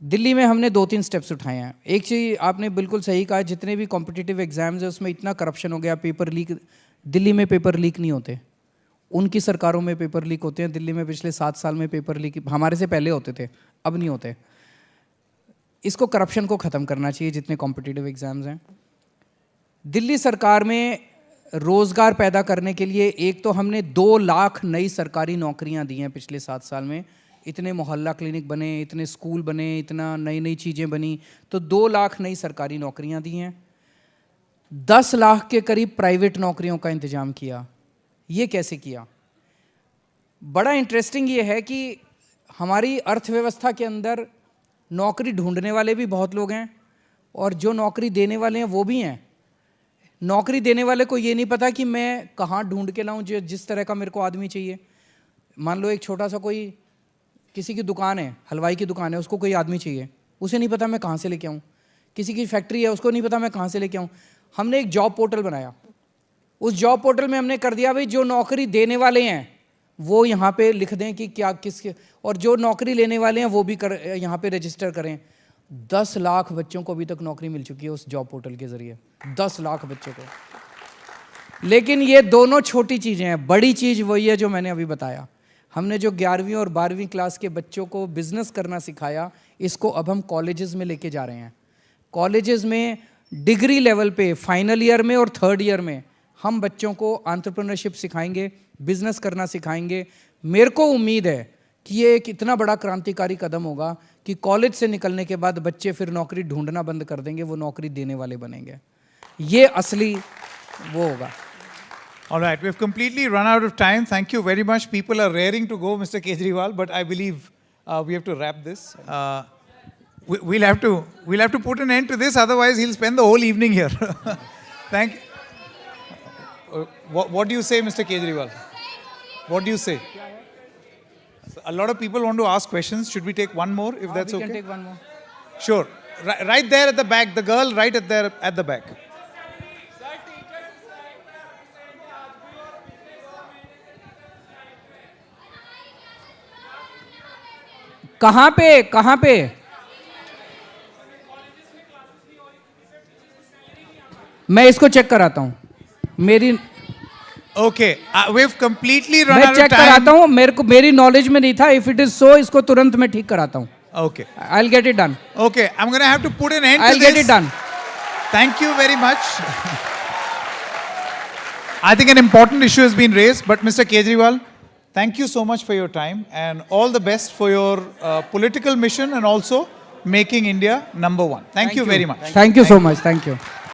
दिल्ली में हमने 2-3 स्टेप्स उठाए हैं। एक चीज़ आपने बिल्कुल सही कहा, जितने भी कॉम्पिटिटिव एग्ज़ाम्स हैं उसमें इतना करप्शन हो गया, पेपर लीक। दिल्ली में पेपर लीक नहीं होते, उनकी सरकारों में पेपर लीक होते हैं। दिल्ली में पिछले 7 साल में पेपर लीक हमारे से पहले होते थे, अब नहीं होते। इसको करप्शन को ख़त्म करना चाहिए जितने कॉम्पिटिटिव एग्ज़ाम्स हैं। दिल्ली सरकार में रोज़गार पैदा करने के लिए एक तो हमने 2 लाख नई सरकारी नौकरियां दी हैं पिछले 7 साल में। इतने मोहल्ला क्लिनिक बने, इतने स्कूल बने, इतना नई नई चीज़ें बनी, तो 2 लाख नई सरकारी नौकरियां दी हैं। 10 लाख के करीब प्राइवेट नौकरियों का इंतज़ाम किया। ये कैसे किया? बड़ा इंटरेस्टिंग ये है कि हमारी अर्थव्यवस्था के अंदर नौकरी ढूंढने वाले भी बहुत लोग हैं और जो नौकरी देने वाले हैं वो भी हैं। नौकरी देने वाले को ये नहीं पता कि मैं कहाँ ढूंढ के लाऊं जिस तरह का मेरे को आदमी चाहिए। मान लो एक छोटा सा कोई किसी की दुकान है, हलवाई की दुकान है, उसको कोई आदमी चाहिए, उसे नहीं पता मैं कहाँ से लेके आऊँ। किसी की फैक्ट्री है, उसको नहीं पता मैं कहाँ से लेके आऊँ। हमने एक जॉब पोर्टल बनाया, उस जॉब पोर्टल में हमने कर दिया भाई जो नौकरी देने वाले हैं वो यहाँ पे लिख दें कि क्या किसके, और जो नौकरी लेने वाले हैं वो भी यहाँ पे रजिस्टर करें। 10 लाख बच्चों को अभी तक नौकरी मिल चुकी है उस जॉब पोर्टल के ज़रिए, 10 लाख बच्चों को। लेकिन ये दोनों छोटी चीज़ें हैं, बड़ी चीज़ वही है जो मैंने अभी बताया। हमने जो 11वीं और 12वीं क्लास के बच्चों को बिज़नेस करना सिखाया, इसको अब हम कॉलेजेस में लेके जा रहे हैं। कॉलेजेस में डिग्री लेवल पे, फाइनल ईयर में और 3rd ईयर में हम बच्चों को एंटरप्रेन्योरशिप सिखाएंगे, बिजनेस करना सिखाएंगे। मेरे को उम्मीद है कि ये एक इतना बड़ा क्रांतिकारी कदम होगा कि कॉलेज से निकलने के बाद बच्चे फिर नौकरी ढूंढना बंद कर देंगे, वो नौकरी देने वाले बनेंगे। ये असली वो होगा। All right, we've completely run out of time. Thank you very much. People are raring to go, Mr. Kejriwal, but I believe We have to wrap this. We'll have to put an end to this. Otherwise, he'll spend the whole evening here. Thank you. What do you say, Mr. Kejriwal? What do you say? A lot of people want to ask questions. Should we take one more, if that's okay? We can take one more. Sure. Right there at the back. The girl right at the back. कहाँ पे मैं इसको check कराता हूँ मेरी Okay. We've completely run मैं out of check time. कराता हूँ मेरी नॉलेज में नहीं था इफ इट इज सो इसको तुरंत मैं ठीक कराता हूँ Okay. I will get it done Okay. I'm going to have to put an end I to will this. Get it done Thank you very much. I think an important issue has been raised, but Mr. Kejriwal, thank you so much for your time and all the best for your political mission and also making India number one. Thank you very much. Thank you so much thank you